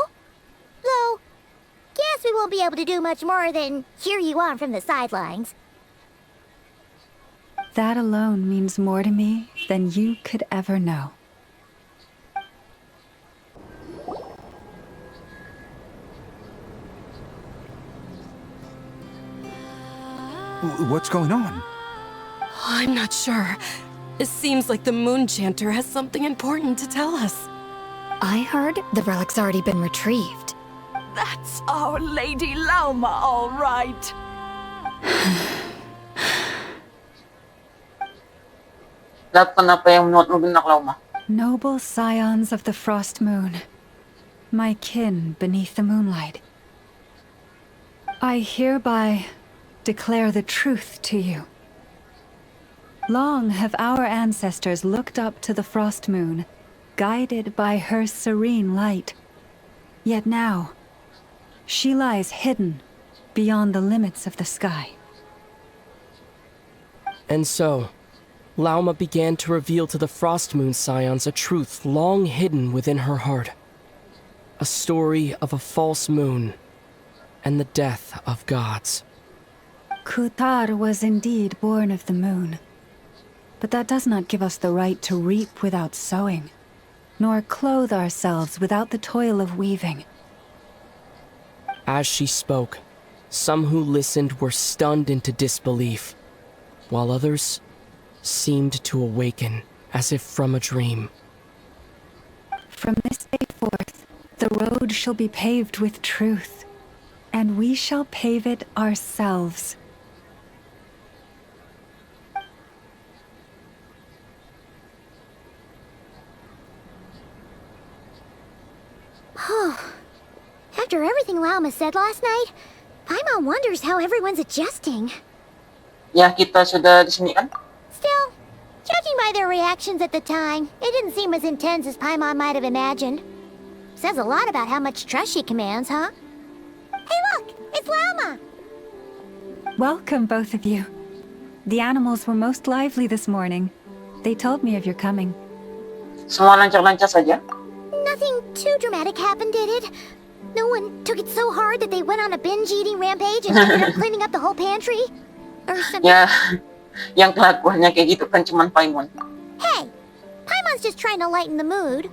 Though, guess we won't be able to do much more than cheer you on from the sidelines. That alone means more to me than you could ever know. What's going on? I'm not sure. It seems like the Moon Chanter has something important to tell us. I heard the relic's already been retrieved. That's Our Lady Lauma, all right. Lakukan apa yang menurut mo benar, Lauma. Noble scions of the Frost Moon, my kin beneath the moonlight, I hereby declare the truth to you. Long have our ancestors looked up to the Frost Moon, guided by her serene light. Yet now, she lies hidden beyond the limits of the sky. And so, Lauma began to reveal to the Frost Moon Scions a truth long hidden within her heart. A story of a false moon and the death of gods. Kutar was indeed born of the moon. But that does not give us the right to reap without sowing, nor clothe ourselves without the toil of weaving. As she spoke, Some who listened were stunned into disbelief, while others seemed to awaken as if from a dream. From this day forth, the road shall be paved with truth, and we shall pave it ourselves. After everything Lauma said last night, Paimon wonders how everyone's adjusting. Ya, kita sudah di sini kan? Still, judging by their reactions at the time, it didn't seem as intense as Paimon might have imagined. Says a lot about how much trust she commands, huh? Hey look! It's Lauma! Welcome, both of you. The animals were most lively this morning. They told me of your coming. Semua lancar-lancar saja? Nothing too dramatic happened, did it? No one took it so hard that they went on a binge-eating rampage and ended up cleaning up the whole pantry? Or something? Ya, yang kelakuannya kayak gitu kan cuman Paimon. Hey! Paimon's just trying to lighten the mood.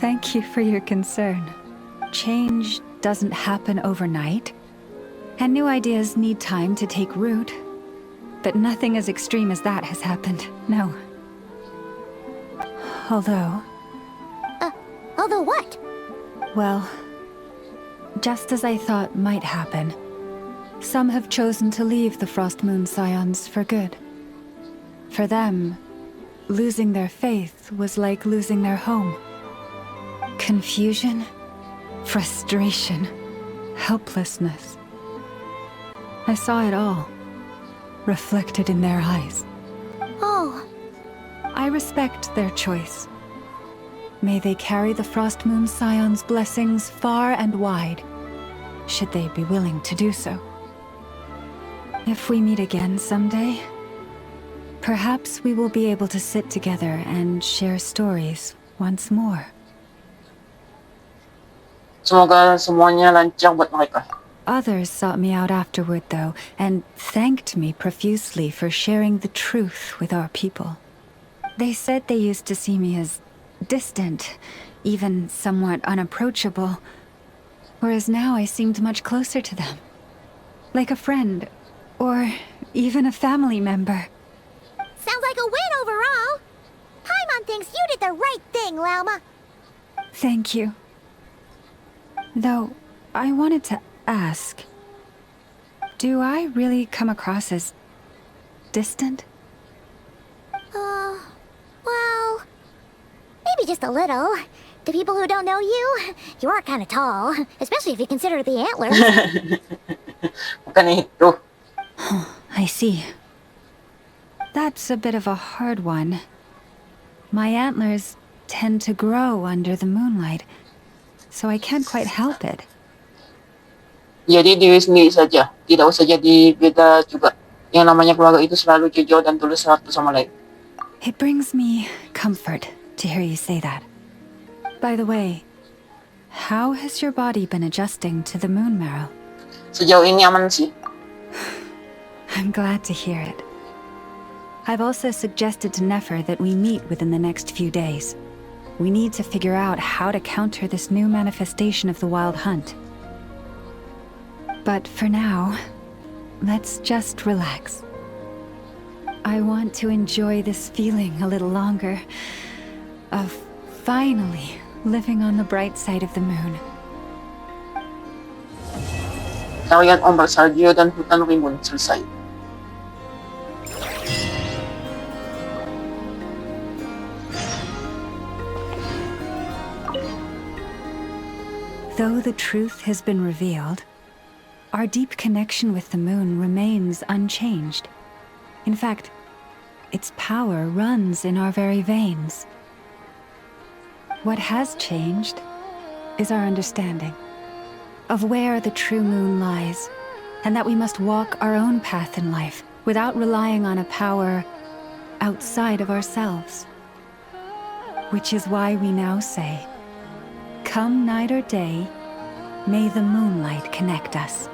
Thank you for your concern. Change doesn't happen overnight, and new ideas need time to take root. But nothing as extreme as that has happened, no. Although... Although what? Well, just as I thought might happen, some have chosen to leave the Frost Moon Scions for good. For them, losing their faith was like losing their home. Confusion, frustration, helplessness. I saw it all, reflected in their eyes. Oh. I respect their choice. May they carry the Frost Moon Scion's blessings far and wide, should they be willing to do so. If we meet again someday, perhaps we will be able to sit together and share stories once more. Semoga semuanya lancar buat mereka. Others sought me out afterward, though, and thanked me profusely for sharing the truth with our people. They said they used to see me as distant, even somewhat unapproachable, whereas now I seemed much closer to them. Like a friend, or even a family member. Sounds like a win overall! Paimon thinks you did the right thing, Lauma. Thank you. Though, I wanted to ask, do I really come across as distant? Well... maybe just a little. To people who don't know you, you are kind of tall, especially if you consider the antlers. Bukan itu. I see. That's a bit of a hard one. My antlers tend to grow under the moonlight, so I can't quite help it. Jadi diri sendiri saja, tidak usah jadi beda juga. Yang namanya keluarga itu selalu jujur dan tulus satu sama lain. It brings me comfort to hear you say that. By the way, how has your body been adjusting to the moon marrow? Sejauh ini aman sih. I'm glad to hear it. I've also suggested to Nefer that we meet within the next few days. We need to figure out how to counter this new manifestation of the Wild Hunt. But for now, let's just relax. I want to enjoy this feeling a little longer, of finally living on the bright side of the moon. Tarian, Ombak, Salju, dan Hutan Rimbun selesai. Though the truth has been revealed, our deep connection with the moon remains unchanged. In fact, its power runs in our very veins. What has changed is our understanding of where the true moon lies, and that we must walk our own path in life without relying on a power outside of ourselves. Which is why we now say, come night or day, may the moonlight connect us.